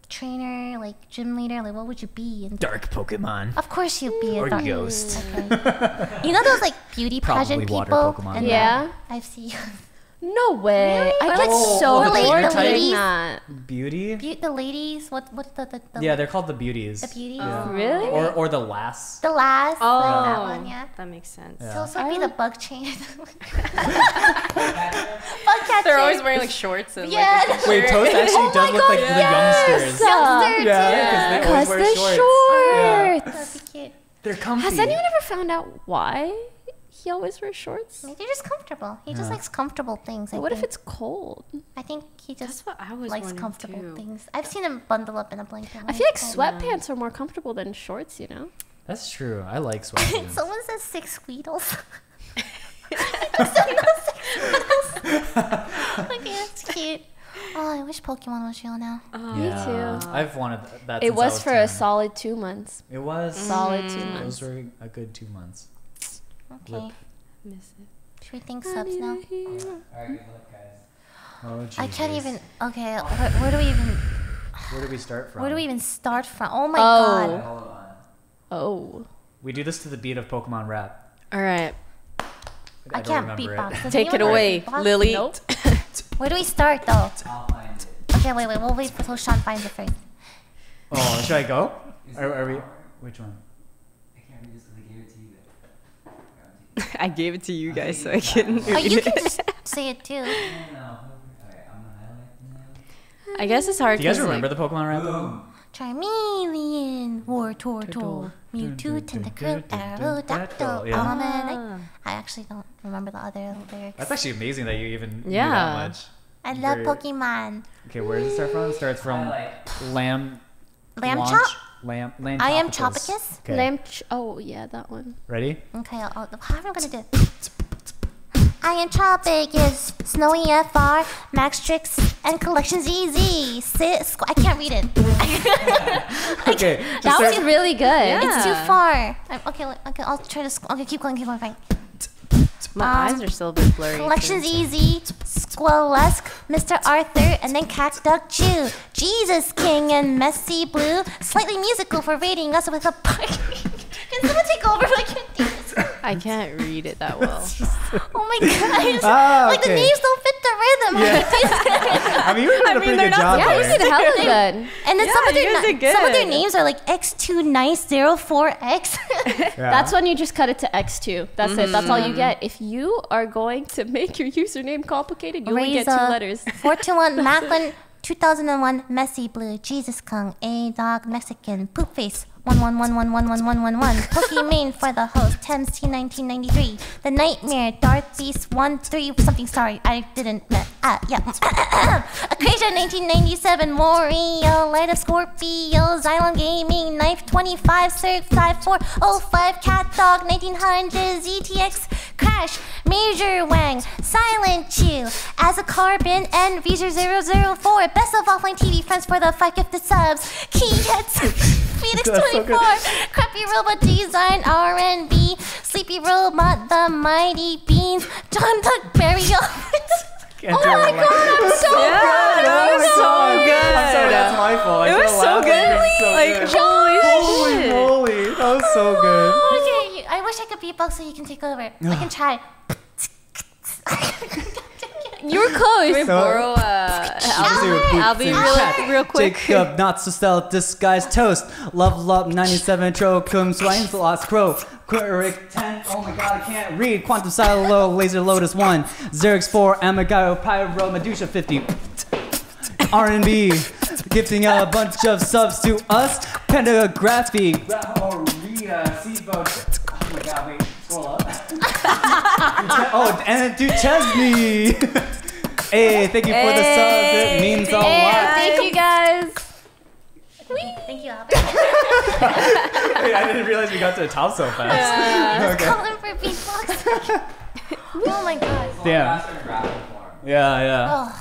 trainer, like gym leader, like what would you be? And Dark Pokemon. of course you'd be a Or dark- ghost. Okay. You know those like beauty Probably pageant water people? Pokemon. And Yeah. I've seen No way. Really? I Or get like- so or like bored the doing ladies. that. Beauty? the ladies. What the Yeah, they're called the beauties. the beauties. Yeah. Really? Or the lass. The last, Oh, like that one, yeah. that makes sense. Yeah. So also be the bug chain. Bug catcher. They're always wearing like shorts and Yeah. like. Wait, Toast actually does look like the youngsters. Youngster, Yeah, because they always Because wear the shorts. shorts. That'd be cute. They're comfy. Has anyone ever found out why he always wears shorts? Maybe they're just comfortable. He just likes comfortable things. What if it's cold? I think he That's just what I was likes wondering, comfortable too. things. I've seen him bundle up in a blanket. I feel like sweatpants are more comfortable than shorts, you know? That's true. I like sweatpants. Someone says 6 Squeedles. Okay, that's cute. Oh, I wish Pokemon was real now. Me too. I've wanted that. It since I was for a 10. solid 2 months. It was Solid 2 months. Those were a good 2 months. Okay. Miss it. Should we think subs now? Alright, good luck, guys. Oh, Jesus. I can't even. Okay, where do we even? Where do we start from? Where do we even start from? Oh my Oh. god. Hold on. Oh. We do this to the beat of Pokemon rap. All right, I don't can't remember beatbox. it. Does take it anyone away, beatbox? Lily. Nope. Where do we start though? I'll find it. Okay, wait. We'll wait until Sean finds it first. Oh, should I go? Are we? Which one? I can't read this because I gave it to you. I gave it to you guys so I can. Oh, you can just say it too. No. Alright, I'm gonna highlight now. I guess it's hard. Do you guys 'cause, remember like, the Pokemon rap? Boom. Charmeleon, Wartortle, Mewtwo, Tentacruel, Aerodactyl, Yeah. Almond. I actually don't remember the other lyrics. That's actually amazing that you even knew Yeah. that much. I love Very- Pokemon. Okay, where does it start from? It starts from Lamb. Lamb Launch- Chop? Lamb. I am Chopicus. Chopicus. Okay. Oh, yeah, that one. Ready? Okay, how am I gonna do it? I am Tropicus, Snowy FR, Max Tricks, and Collection ZZ. I can't read it. Okay. just That start- was really good. It's too far. Okay, I'll try to. Okay, keep going, fine. My eyes are still a bit blurry. Collection ZZ, Squalesque, Mr. Arthur, and then Cat Duck Jew, Jesus King, and Messy Blue. Slightly musical for rating us with a party. Can someone take over? I can't do this. I can't read it that well. Oh my god! Like the names don't fit the rhythm. I mean, you were doing a pretty good job. Yeah, you did hella good. And then some of their names are like X2Nice04X. That's when you just cut it to X2. That's it. That's all you get. If you are going to make your username complicated, you only get 2 letters. 421 Macklin 2001 Messy Blue Jesus Kung A Dog Mexican Poop Face 11111111 Pokimane for the host Thames T1993 The Nightmare Darth Beast 13 something sorry I didn't Acacia 1997 Morio Light of Scorpio Xylem Gaming Knife 25 Cirque 5405 Cat Dog 1900 ZTX Crash Major Wang Silent Chew As a Carbon and Visa 004 Best of Offline TV friends for the 5 gifted subs Key Hits Phoenix 24 Crappy Robot Design R&B Sleepy Robot The Mighty Beans John Duck Burial Oh my god, I'm so good. That was so good. I'm sorry, that's my fault. It was so good. Like, holy moly. That was so good. Okay, I wish I could beatbox so you can take over. I can try. You were close. Can we borrow I'll be real quick. Jacob, not so stealth, disguised toast. Love 97, Trocum, Swines, Lost Crow. Quirik 10, oh my god, I can't read. Quantum Silo, Laser Lotus 1. Xerix 4, Amagayo, Pyro, Medusa 50. R&B, gifting a bunch of subs to us. Pandagraphy, Rita, Seaboat. Oh my god, wait, scroll up. Oh, and to Chesney. Hey, thank you for the subs. It means a lot. Thank you guys. Thank you, Albert. Wait, I didn't realize we got to the top so fast. Let's call him for beatbox. Oh my god. Damn. Yeah. Oh.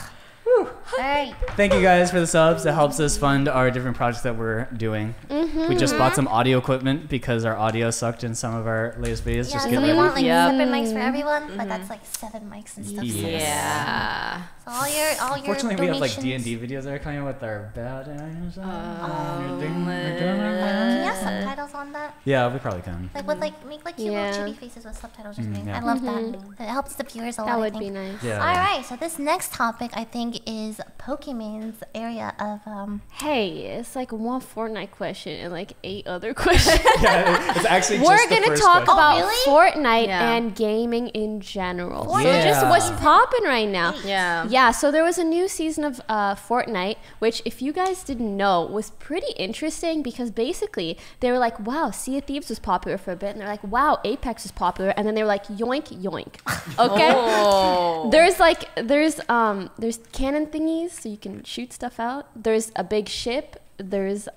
Alright. Thank you guys for the subs. It helps us fund our different projects that we're doing. We just bought some audio equipment because our audio sucked in some of our latest videos. Yeah, Just so get we ready. want like separate mics for everyone, but that's like 7 mics and stuff. Yeah. So all your Fortunately, we have like donations. D&D videos that are coming with our bad. Can you have subtitles on that? Yeah, we probably can. Like with make like cute little chibi faces with subtitles or something. yeah. I love that. It helps the viewers a lot. That I would think. be nice. Yeah. All right, so this next topic I think is Pokimane's area of Hey, it's like one Fortnite question and like 8 other questions. Yeah, it's actually just We're the gonna first talk question. about really? Fortnite Yeah. and gaming in general. Fortnite. So just Yeah. what's popping right now. Yeah. Yeah, so there was a new season of Fortnite, which if you guys didn't know was pretty interesting because basically they were like, wow, Sea of Thieves was popular for a bit, and they're like, wow, Apex was popular, and then they were like, yoink, yoink. Okay? Oh. There's cannon thingies so you can shoot stuff out. There's a big ship. There's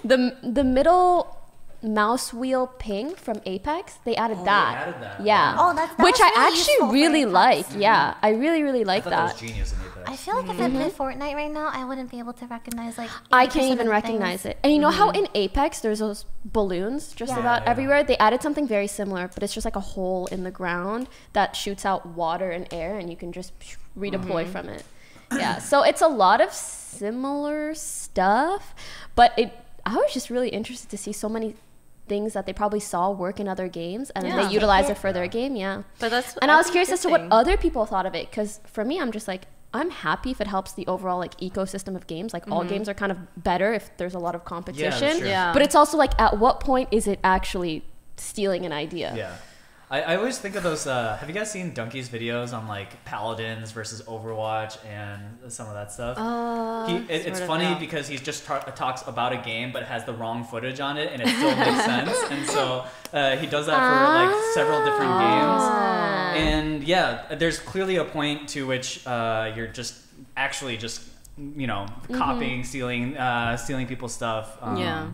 the middle mouse wheel ping from Apex. They added that. They added that. Yeah. Oh, that which was I really useful actually for really Apex. like. Yeah, I really like I thought that that. was genius in Apex. I feel like if I play Fortnite right now, I wouldn't be able to recognize like. I 80% can't of even the recognize things. it. And you know how in Apex there's those balloons just Yeah. about Yeah. everywhere? They added something very similar, but it's just like a hole in the ground that shoots out water and air, and you can just redeploy from it. Yeah, so it's a lot of similar stuff, but I was just really interested to see so many things that they probably saw work in other games, and then Yeah. they utilize it for their game. Yeah. But that's And I was curious good as to what thing. other people thought of it, because for me, I'm just like, I'm happy if it helps the overall like ecosystem of games. Like all games are kind of better if there's a lot of competition. true. Yeah. But it's also like, at what point is it actually stealing an idea? Yeah. I always think of those. Have you guys seen Donkey's videos on like Paladins versus Overwatch and some of that stuff? It's funny because he's just talks about a game but has the wrong footage on it and it still makes sense. And so he does that for like several different games. And yeah, there's clearly a point to which you're just actually just copying, stealing people's stuff. Yeah.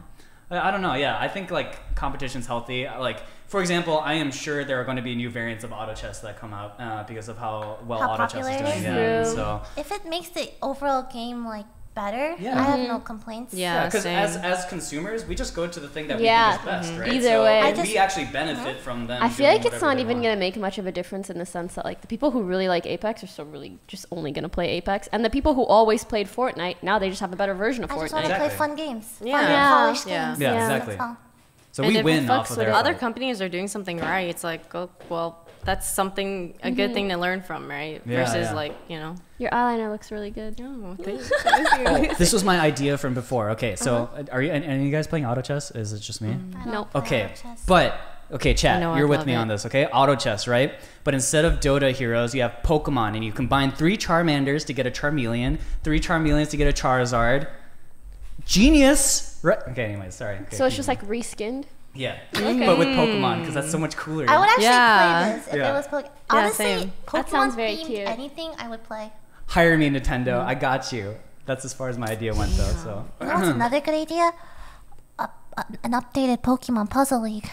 I don't know. Yeah, I think like competition's healthy. Like, for example, I am sure there are going to be new variants of auto chess that come out because of how well How auto chess popular is it doing. is. Yeah. True. So If it makes the overall game like better, Yeah. I have no complaints. Yeah, because same. as consumers, we just go to the thing that Yeah. we think is best, right? Either so way. we actually benefit from them. I feel doing like it's whatever not they even want. going to make much of a difference in the sense that like the people who really like Apex are still really just only going to play Apex, and the people who always played Fortnite, now they just have a better version of I Fortnite. just want to Exactly. play fun games. Yeah. Fun, Yeah. polished Yeah. games. Yeah, Yeah. exactly. That's all. So And we if win fucks off of with their it. Other companies are doing something right. It's like, oh, well, that's something, a good thing to learn from, right? Yeah, Versus yeah. like, you know. Your eyeliner looks really good. Oh, thanks. Oh, this was my idea from before. Okay, so are you? Any of you guys playing auto chess? Is it just me? I don't Nope. play Okay, auto chess. but okay, chat. know, I You're with love me it. on this. Okay, auto chess, right? But instead of Dota heroes, you have Pokemon, and you combine 3 Charmanders to get a Charmeleon, 3 Charmeleons to get a Charizard. Genius, right? Okay, anyway, sorry. Okay, So it's keep just going. like reskinned. Yeah, but with Pokemon because that's so much cooler. I would actually Yeah. play this if Yeah. it was Pokemon. Honestly, same. That Pokemon sounds very themed cute. anything I would play. Hire me, Nintendo. I got you. That's as far as my idea went, though. So You know what's another good idea? An updated Pokemon Puzzle League.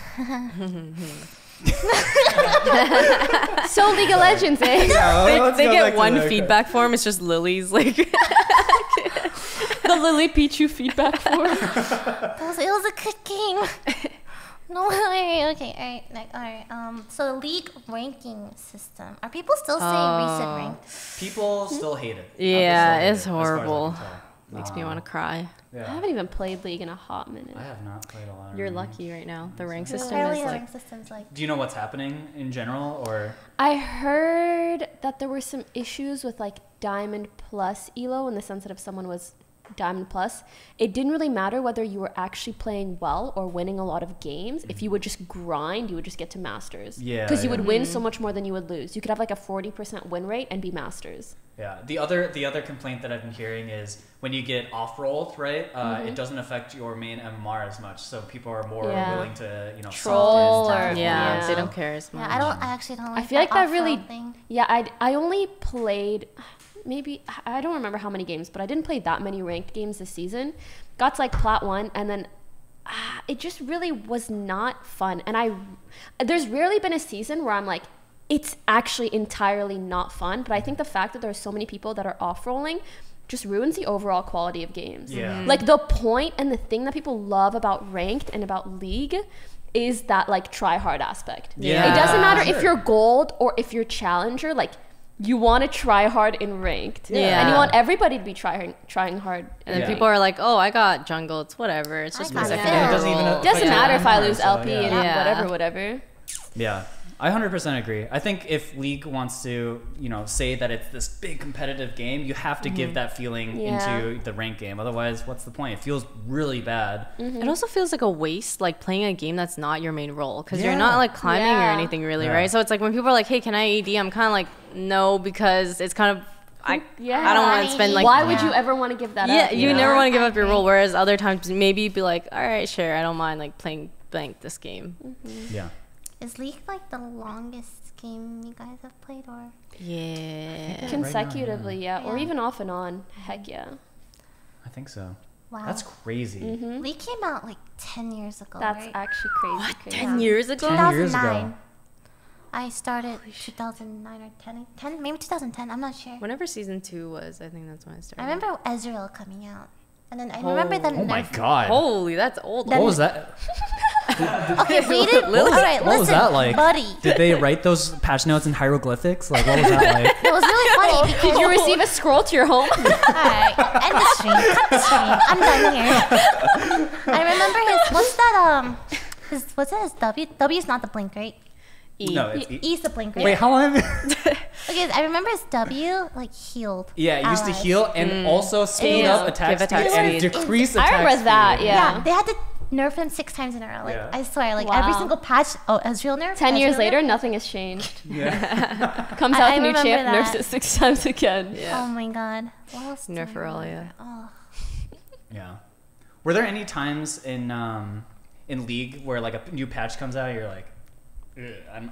So League of Legends, eh? They get one feedback form. It's just Lily's like The Lilypichu feedback form. It was a good game. No way. Okay, alright. So the league ranking system. Are people still saying recent ranked? People still hate it. Yeah, People it's still hate it, as far as I can horrible. tell. makes me want to cry. Yeah. I haven't even played League in a hot minute. I have not played a lot. You're of them. lucky right now. The rank system Apparently is the like rank system's like. Do you know what's happening in general, or I heard that there were some issues with like Diamond Plus ELO in the sense that if someone was Diamond Plus, it didn't really matter whether you were actually playing well or winning a lot of games. If you would just grind, you would just get to Masters. Yeah, Because you yeah. would win so much more than you would lose. You could have like a 40% win rate and be Masters. yeah? The other complaint that I've been hearing is when you get off rolled, right? It doesn't affect your main MMR as much, so people are more Yeah. willing to Troll soft in or- stuff. yeah, Yeah. they don't care as much. Yeah, I actually don't like I feel like that off-road really thing. Yeah, I only played maybe I don't remember how many games, but I didn't play that many ranked games this season. Got to like Plat 1 and then it just really was not fun. And there's rarely been a season where I'm like it's actually entirely not fun, but I think the fact that there are so many people that are off-rolling just ruins the overall quality of games. Yeah. Like the point and the thing that people love about ranked and about League is that like try hard aspect. Yeah. It doesn't matter Sure. if you're gold or if you're challenger, like you want to try hard in ranked. Yeah. And you want everybody to be trying hard. And then Yeah. people are like, "Oh, I got jungle. It's whatever. It's just I my got second it. And it doesn't even role." It doesn't affect matter your if I MMR, lose so, LP yeah. and Yeah. whatever. Yeah, I 100% agree. I think if League wants to, say that it's this big competitive game, you have to give that feeling Yeah. into the ranked game. Otherwise, what's the point? It feels really bad. It also feels like a waste, like playing a game that's not your main role, because Yeah. you're not like climbing or Yeah. anything really, Yeah. right? So it's like when people are like, "Hey, can I AD?" I'm kind of like, "No," because it's kind of I don't want to spend like Why would you ever want to give that yeah, up? you know? never want to give I up your agree. role. Whereas other times maybe you'd be like, "All right, sure, I don't mind like playing blank this game." Yeah. Is League like the longest game you guys have played, or? Yeah. Consecutively, yeah. Or Yeah. even off and on. Heck yeah. I think so. Wow. That's crazy. League came out like 10 years ago, That's right? actually crazy. crazy. 10 years ago? 10 years ago. 2009. I started 2009 or 10, maybe 2010. I'm not sure. Whenever season 2 was, I think that's when I started. I remember Ezreal coming out, and then I remember them. Oh my nerfing- god. Holy, that's old. What was that? Okay, we did. All right, What was listen, that like? buddy. Did they write those patch notes in hieroglyphics? Like, what was that like? It was really funny because Did you receive a scroll to your home? Alright, end the stream. Cut the stream. I'm done here. I remember what's that? His W? W is not the blink, right? E. No, it's E's the blink, right? Wait, how long? Okay, I remember his W like healed. Yeah, it used to allies. heal and also speed Yeah. up attack Give speed attack and speed. decrease I attack remember speed. that, yeah. Yeah, they had to nerf him 6 times in a row. Like Yeah. I swear, like Wow. every single patch. Oh, Ezreal nerf. 10 years Ezreal later, nerf. nothing has changed. Yeah. Comes I out the new remember champ, that. nerfs it 6 times again. Yeah. Oh my god. What else? do I Nerferelia. remember? Oh. Yeah. Were there any times in League where like a new patch comes out, you're like, "Ugh,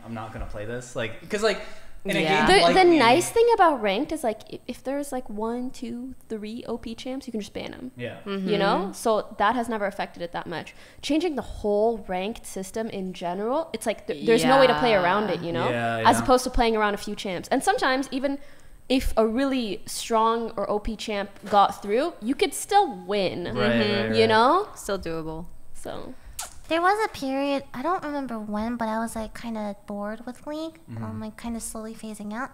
I'm not gonna play this, like, because like in a Yeah. game The, like the League- nice thing about ranked is like if there's like 1, 2, 3 OP champs, you can just ban them. Yeah. You know, so that has never affected it that much. Changing the whole ranked system in general, it's like there's no way to play around it, you know, Yeah, as yeah. opposed to playing around a few champs. And sometimes even if a really strong or OP champ got through, you could still win. Right. You know? Still doable. So There was a period, I don't remember when, but I was like kind of bored with League. Like kind of slowly phasing out.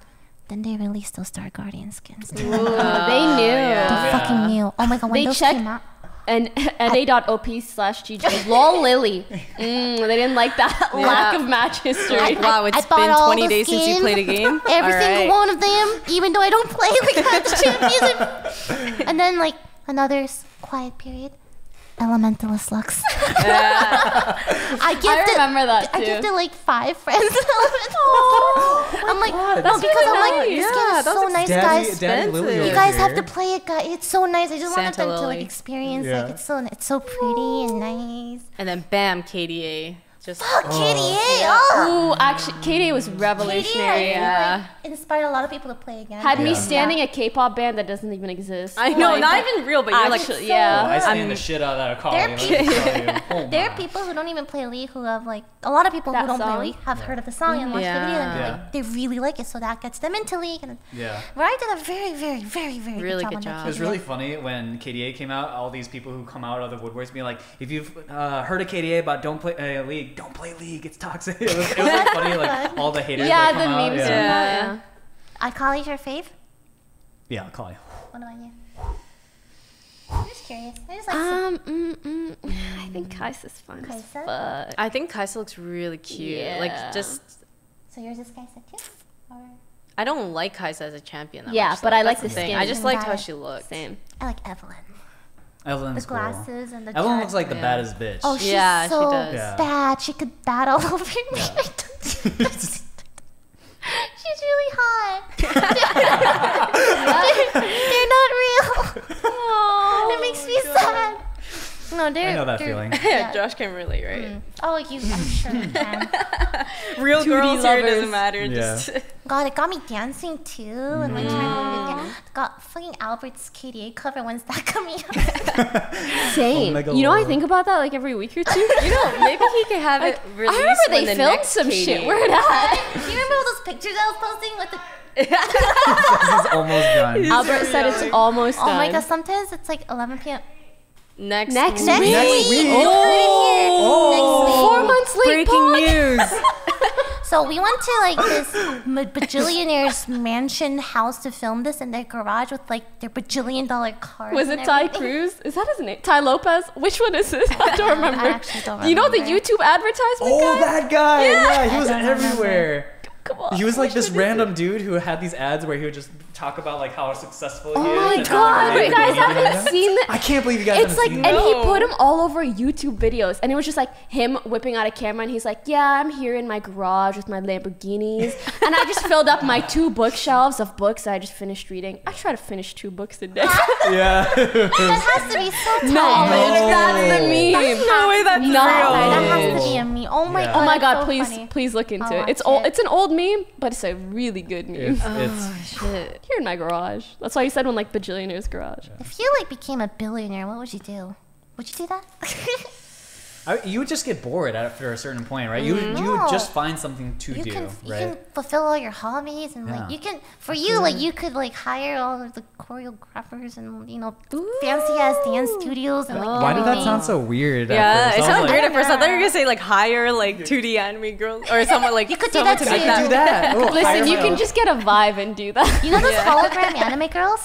Then they released those Star Guardian skins. Ooh, they knew. They fucking knew. Oh my god, when They those checked came out. and na.op/GG. Lol Lily. They didn't like that lack of match history. Wow, it's bought been all 20 the days since you skins. played a game. Every All single right. one of them, even though I don't play like half the champions. And then like another quiet period. Elementalist Lux. I remember that too. I gifted like 5 friends. I'm like, That's because I'm like, really this nice. game is Yeah, so nice, Daddy guys. Lily You over guys have here. to play it, guys. It's so nice. I just wanted Santa them to like Lily. experience Yeah. like it's so pretty and nice. And then bam, KDA. Just Fuck KDA. Oh. Ooh, actually, KDA was revolutionary. Yeah. It inspired a lot of people to play again. Had me Yeah. standing a K-pop band that doesn't even exist. I know, Like, not even real, but you're like, actually, Oh, I yeah. stand the shit out of that car. There let me tell you. Oh There are my. people who don't even play League who have like a lot of people That who don't song? play League have heard of the song and watched the video and Yeah. like, they really like it, so that gets them into League. And Yeah. Rai did a very, very, very, very Really good good job. job. On It was that really KDA. funny when KDA came out. All these people who come out of the woodworks being like, "If you've heard of KDA but don't play League, don't play League. It's toxic." It was like funny, like all the haters. Yeah, that the come out. memes Yeah. from that, yeah. iColly's your fave? Yeah, I'll call you. What about you? I'm just curious. I just like I think Kaisa's fun as Kaisa? fuck. I think Kaisa looks really cute. Like, Yeah. just, so yours is Kaisa too? Or I don't like Kaisa as a champion that Yeah, much. but though. I like That's the thing. skin. I just liked how Got it. she looked. Same. I like Evelyn. Evelyn's The glasses cool. and the Evelyn dress. looks like the Yeah. baddest bitch. Oh, she's Yeah, she so does. Yeah. bad. She could bat all over me. She's really hot. They're not real. It makes me sad. No, they're. I know that they're- feeling. Yeah, Josh can relate, right? Oh, you. I'm sure you can. Real 2D girls here lovers. doesn't matter. Yeah. Just God, it got me dancing too, and like trying to got fucking Albert's KDA cover. When's that coming out? Same. Omega You know, I Laurel. think about that like every week or two. you know, maybe he could have it I released remember when they the filmed next some KDA. shit. Where it at? Do you remember all those pictures I was posting with the? This is almost done. Albert said it's almost Oh done. my god! Sometimes it's like 11 p.m. Next Next week. week. Next week. Oh. 4 months late. Breaking pod. news. So we went to like this bajillionaire's mansion house to film this in their garage with like their bajillion-dollar cars. Was and it Ty everything. Cruz? Is that his name? Ty Lopez? Which one is this? I don't remember. I actually don't remember. You know the YouTube advertisement Oh, guy? that guy! Yeah, he was I don't remember. everywhere. Come on. He was like Which this one is it? random dude who had these ads where he would just talk about like how successful he is. Oh my and how god, great you guys he is. haven't seen that? I can't believe you guys It's like, haven't and seen he that. put them all over YouTube videos, and it was just like him whipping out a camera, and he's like, "Yeah, I'm here in my garage with my Lamborghinis," and I just filled up my 2 bookshelves of books that I just finished reading. I try to finish 2 books a day. Yeah. That has to be so Knowledge, No. that's the meme. No way that's Knowledge. That has to be a me. Oh my Yeah. god! Oh my that's god, so please, funny. please look into I'll it. It's watch old. it. It's an old meme, but it's a really good meme. It's Shit. Here in my garage. That's why you said one like bajillionaire's garage. If you like became a billionaire, what would you do? Would you do that? you would just get bored after a certain point, right? You would No. just find something to you do, can right? fulfill all your hobbies and Yeah. like you can for you like you could like hire all of the choreographers and fancy ass dance studios and like Why did that everything. sound so weird? at Yeah, first? it I was sounded like, weird at first. I thought you were gonna say like hire like 2D anime girls or someone like You could do someone that to too. make I could do that. Oh, hire Listen, you my can own. just get a vibe and do that. You know those hologram anime girls?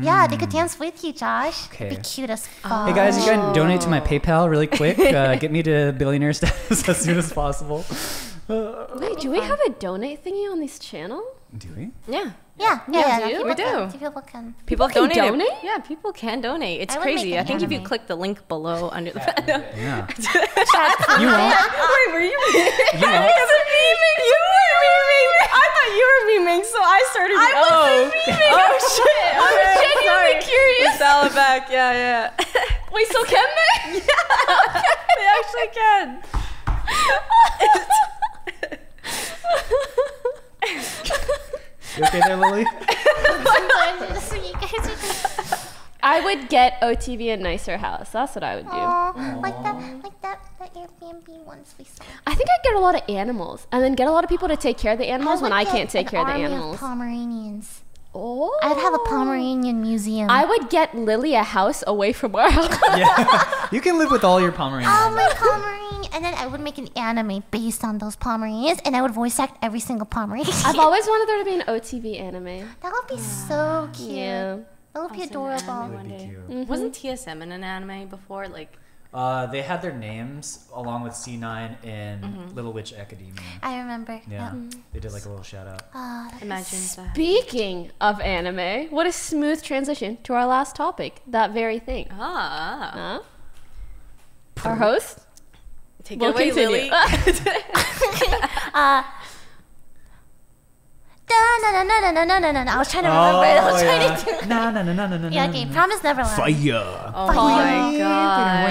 Yeah, they could dance with you, Josh. Okay. Be cute as fuck. Hey guys, you can donate to my PayPal really quick. Get me to billionaire status as soon as possible. Wait, do we have a donate thingy on this channel? Do we? Yeah. Yeah. do you? People We can- do. People can. People can donated. donate? Yeah, people can donate. It's I would make crazy. an I think if you anime. click the link below under the Yeah. Chat You won't. Wait, were you memeing? You won't. You were memeing. I thought you were memeing, so I started. I wasn't memeing. Oh shit! I was genuinely curious. It's all back. Yeah. Wait, so can they? They actually can. You okay there, Lily? So you guys are just I would get OTV a nicer house. That's what I would do. like that Airbnb ones we saw. I think I'd get a lot of animals and then get a lot of people to take care of the animals when I would can't get take care of the an army animals. Pomeranians. Oh. I'd have a Pomeranian museum. I would get Lily a house away from our house. Yeah. You can live with all your Pomeranians. Oh, my Pomeranian. And then I would make an anime based on those Pomeranians, and I would voice act every single Pomeranian. I've always wanted there to be an OTV anime. That would be so cute. Yeah. That would be Also an adorable. anime That would be cute. Mm-hmm. Wasn't TSM in an anime before? Like, They had their names along with C9 in Little Witch Academia. I remember. Yeah, they did like a little shout out. imagine that. Speaking of anime, what a smooth transition to our last topic. That very thing. Ah. Our host. Take We'll it away, continue. Lily. I was trying to remember it. I was trying to do No, no, no, no, no, no. Yeah, okay. Promise Neverland. Fire. Oh my god.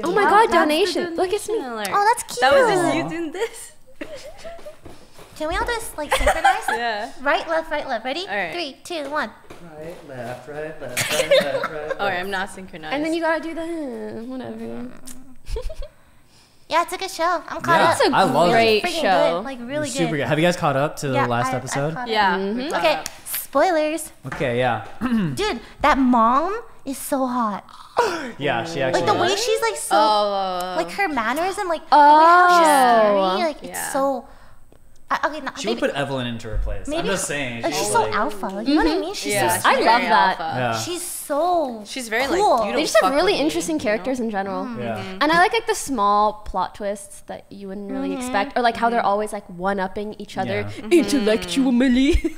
Oh my god, donation. Look at me. Oh, that's cute. That was just you doing this. Can we all just like synchronize? Yeah. Right, left, right, left. Ready? All right. 3, 2, 1. Right, left, right, left, right, left, right. Alright, I'm not synchronized. And then you gotta do the whatever. Yeah, it's a good show. I'm caught Yeah. up. It's a I love it. great Freaking show. good. Like really good. Super good. Have you guys caught up to the Yeah, last I episode? caught up. Yeah. Okay, spoilers. Okay, yeah. Dude, that mom is so hot. Yeah, she actually. Like the way she's like so, like her manners and like the way Oh. how she's scary. Like Yeah. it's so. Okay, no, She would put Evelyn into her place. I'm just saying. Like, she's She's so like, alpha. You know what I mean? She's Yeah, so. I she's love very that. alpha. Yeah. She's so. She's very cool. like, you They don't just have fuck really with me, interesting you know? characters in general. Yeah. And I like the small plot twists that you wouldn't really expect, or like how they're always like one-upping each other Yeah. intellectually.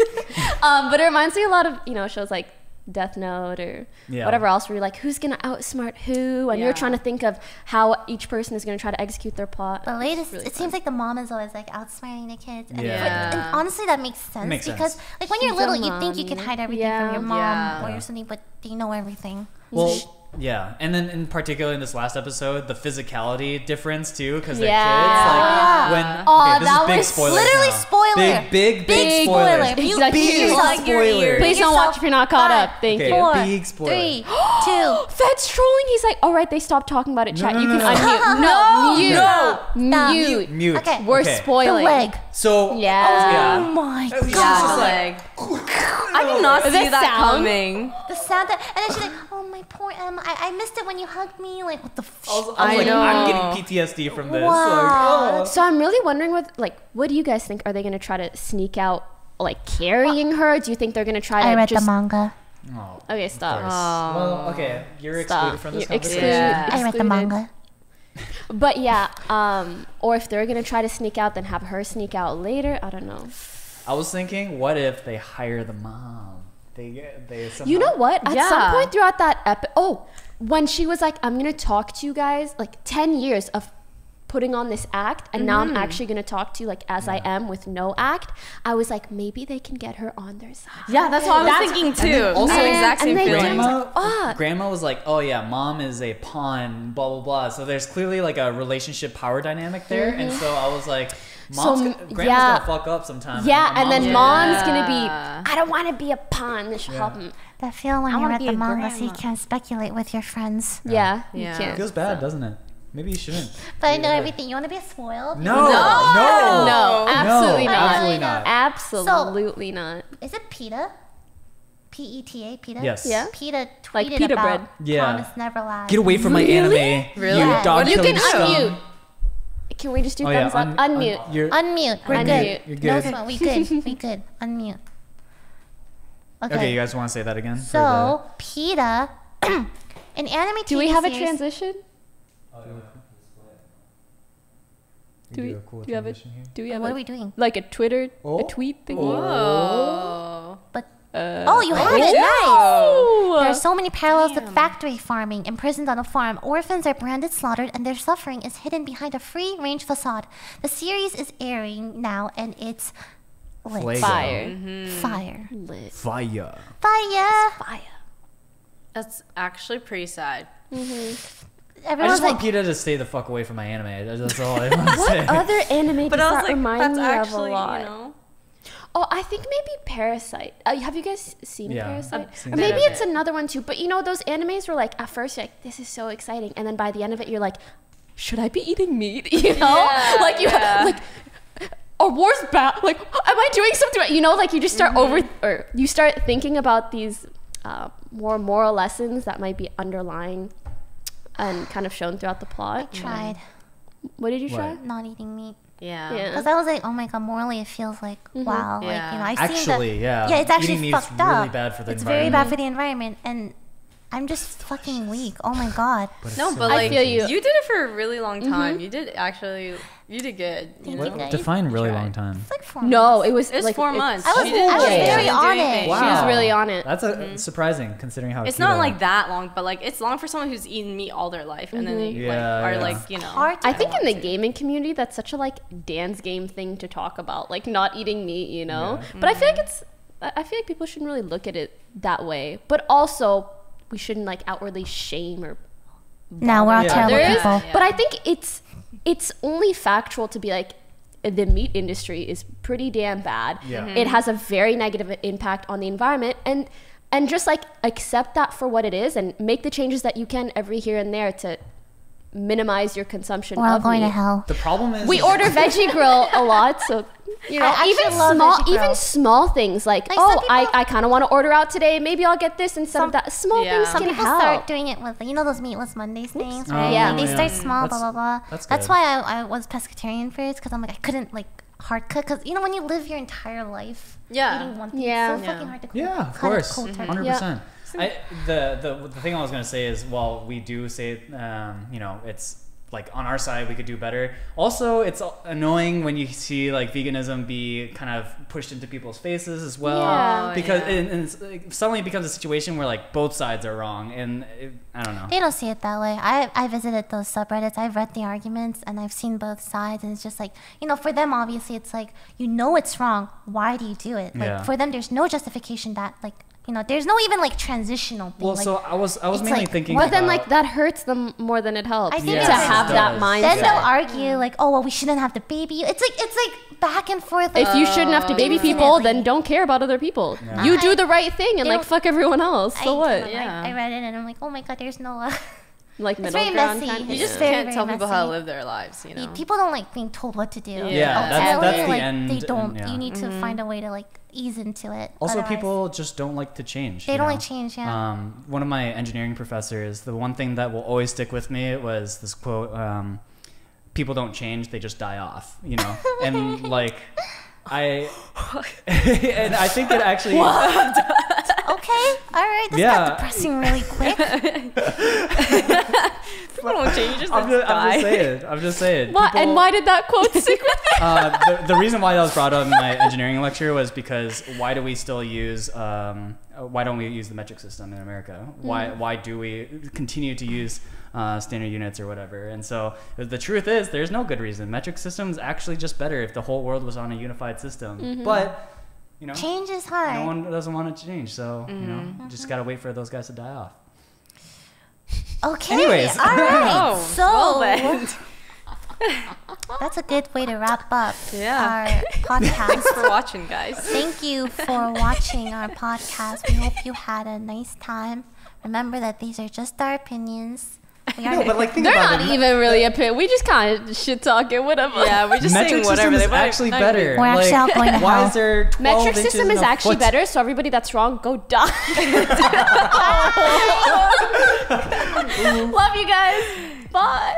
But it reminds me a lot of shows like Death Note or Yeah. whatever else, where you're like, who's gonna outsmart who, and you're Yeah. trying to think of how each person is gonna try to execute their plot. The latest, it seems like the mom is always like outsmarting the kids. And, Yeah. and honestly, that makes sense Makes because sense. like when you're She's a little, you think you can mommy. hide everything Yeah. from your mom Yeah. or your something, but they know everything. Well, yeah, and then in particular in this last episode, the physicality difference too, because they're Yeah. kids. Like Yeah. when Oh, this that is big was spoilers literally now. spoiler. Big spoiler. spoilers. You Like, beat you yourself. like your ears. Please don't watch if you're not caught up. Thank Okay. you. 4, Big spoiler. 3, 2. Fed's trolling. He's like, all right, they stopped talking about it. Chat. no, You can no. unmute. No, mute. no. Mute. Mute. Okay. We're Okay. The spoiling. leg. So Yeah. Oh my It was god. just Yeah, like- like, I did not see The that sound? coming. The sound that, and then she's like, "Oh my poor Em, I missed it when you hugged me." Like, what the? I was I like, know. I'm getting PTSD from this. Wow. Like, So I'm really wondering what do you guys think? Are they going to try to sneak out, like carrying her? Do you think they're going to try to I read just... the manga. oh. Okay, stop. Well, okay, you're Stop. excluded from this You're conversation. Yeah. I read the excluded. manga. But yeah, or if they're going to try to sneak out, then have her sneak out later. I don't know. I was thinking, what if they hire the mom? They somehow. You know what? At some Yeah. point throughout that when she was like, I'm gonna talk to you guys, like 10 years of putting on this act, and now I'm actually gonna talk to you like as I am with no act. I was like, maybe they can get her on their side. Yeah, that's what I was thinking too. also- Same exact and same they feeling. didn't- Grandma, Grandma was like, "Oh yeah, mom is a pawn." Blah blah blah. So there's clearly like a relationship power dynamic there, and so I was like, Grandma's gonna fuck up sometime. Yeah, and then mom's mom's gonna be, Yeah. I don't want to be a pawn. This should help him. That feel when I you wanna read be the a manga, so you grandma. can't speculate with your friends. Yeah, Yeah. you It can't. feels bad, doesn't it? Maybe you shouldn't. But I know everything. You want to be spoiled? No, No, absolutely not. absolutely not. Absolutely not. Is it PETA? PETA? PETA? Yes. Yeah. PETA tweeted Like pita about bread. Yeah. Promise Neverland. Get away from my anime. Really? You Yeah. dog You can killing scum. unmute. Can we just do Oh yeah, thumbs up? Unmute. you're Unmute. We're Unmute. good. You're No, good. no, we good. We good. Unmute. Okay. Okay, you guys want to say that again? for So PETA, an anime TV Do we have a series- transition? the- Do we? do a cool Do you have it? transition here? Do we have What a, are we doing? like a Twitter, Oh. a tweet thing? Oh. But oh, you heard it. Nice. There are so many parallels with factory farming. Imprisoned on a farm, orphans are branded, slaughtered, and their suffering is hidden behind a free-range facade. The series is airing now, and it's lit. Fuego. Fire. Fire. Lit. Fire. Fire. Fire. That's actually pretty sad. I Everyone's just want like, PETA to stay the fuck away from my anime. That's all I want to say. Other anime But does I that was like, remind that's me actually, of a lot? you know. Oh, I think maybe Parasite. Have you guys seen Yeah, Parasite? I've seen Or maybe it. it's another one too. But you know, those animes were like, at first, you're like, this is so exciting. And then by the end of it, you're like, should I be eating meat? You know? Yeah, like, you yeah. like, or war's bad. Like, am I doing something right? You know, like you just start or you start thinking about these more moral lessons that might be underlying and kind of shown throughout the plot. I tried. What did you try? Not eating meat. Yeah. Because I was like, oh my god, morally it feels like wow. Yeah. Like, you know, I've Actually, seen that. yeah. It's actually Eating meat's fucked up. really bad for the it's environment. very bad for the environment, and I'm just fucking weak. Oh my god. No, but I like feel you. you did it for a really long time. You did good. Thank What? you. Define really tried. long time. It's like 4 No, months. it was It's like 4 months. I was She didn't very do on anything. it. Wow. She was really on it. That's surprising considering how It's keto- not like that long, but like it's long for someone who's eaten meat all their life, and then they are like, you know. Hard to I think in the balance. gaming community, that's such a like dance game thing to talk about, like not eating meat, you know. But I feel like I feel like people shouldn't really look at it that way. But also, we shouldn't like outwardly shame or. Now we're all Yeah. terrible There is, people. but I think it's only factual to be like the meat industry is pretty damn bad. Yeah. It has a very negative impact on the environment, and just like accept that for what it is and make the changes that you can every here and there to minimize your consumption We're all of going meat. to hell. The problem is We order veggie grill a lot, so you know, I actually love veggie grill. even small things like Like, some I people- kind of want to order out today. Maybe I'll get this instead of that. Small Yeah. things Some can people help. start doing it with, you know, those meatless Mondays things, right? Yeah. Like, they yeah. start small, blah, That's- blah, blah. that's That's good. why I was pescatarian first, because I'm like, I couldn't, like, hard cook. Because, you know, when you live your entire life eating one thing, Yeah. it's so fucking hard to cook. Yeah, of cut it course, cold turkey. 100%. The thing I was gonna say is, while we do say, you know, it's like on our side we could do better. Also, it's annoying when you see like veganism be kind of pushed into people's faces as well, Yeah. because and it's, like, suddenly it becomes a situation where like both sides are wrong, and I don't know. They don't see it that way. I visited those subreddits. I've read the arguments, and I've seen both sides. And it's just like, you know, for them, obviously, it's like, you know it's wrong. Why do you do it? Like, Yeah. for them, there's no justification that, like, you know, there's no even, like, transitional thing. Well, like, so I was it's mainly like, thinking, But then, about- like, that hurts them more than it helps I think to it have does. that Then mindset. then they'll argue, like, oh, well, we shouldn't have to baby you. It's like back and forth. Like, If you shouldn't have to baby people, Infinitely. then don't care about other people. Yeah. You do the right thing and They like don't- fuck everyone else. So what? Yeah. I read it, and I'm like, oh my god, there's no. Like It's middle very ground messy. kind of. It's You just very, can't very tell people how to messy. live their lives, you know. People don't like being told what to do. Yeah, that's Ultimately, the like, end. They don't. and, yeah. You need to find a way to like ease into it. Also, Otherwise- people just don't like to change. They you don't know? like change, yeah. One of my engineering professors, the one thing that will always stick with me was this quote: "People don't change; they just die off." You know, and like and I think it actually. Okay, all right. This Yeah. got depressing really quick. People don't change, just I'm just saying. Why, and People- why did that quote stick with you? The reason why that was brought up in my engineering lecture was because why do we still use why don't we use the metric system in America? Why do we continue to use standard units or whatever? And so the truth is, there's no good reason. Metric system is actually just better if the whole world was on a unified system. But you know, Change is hard. no one doesn't want it to change, so you know, just gotta wait for those guys to die off. Okay. Anyways. All right. Oh, so well then. that's a good way to wrap up Yeah. our podcast. Thanks for watching, guys. Thank you for watching our podcast. We hope you had a nice time. Remember that these are just our opinions. We are No, but like think They're about not it. even really a pit. We just kind of shit talking, whatever. Yeah, we're just Metric saying system whatever. is They might actually not better. even- We're actually all going to Why hell. is there 12 Metric inches system in is a actually foot? better, so everybody that's wrong, go die. Love you guys. Bye.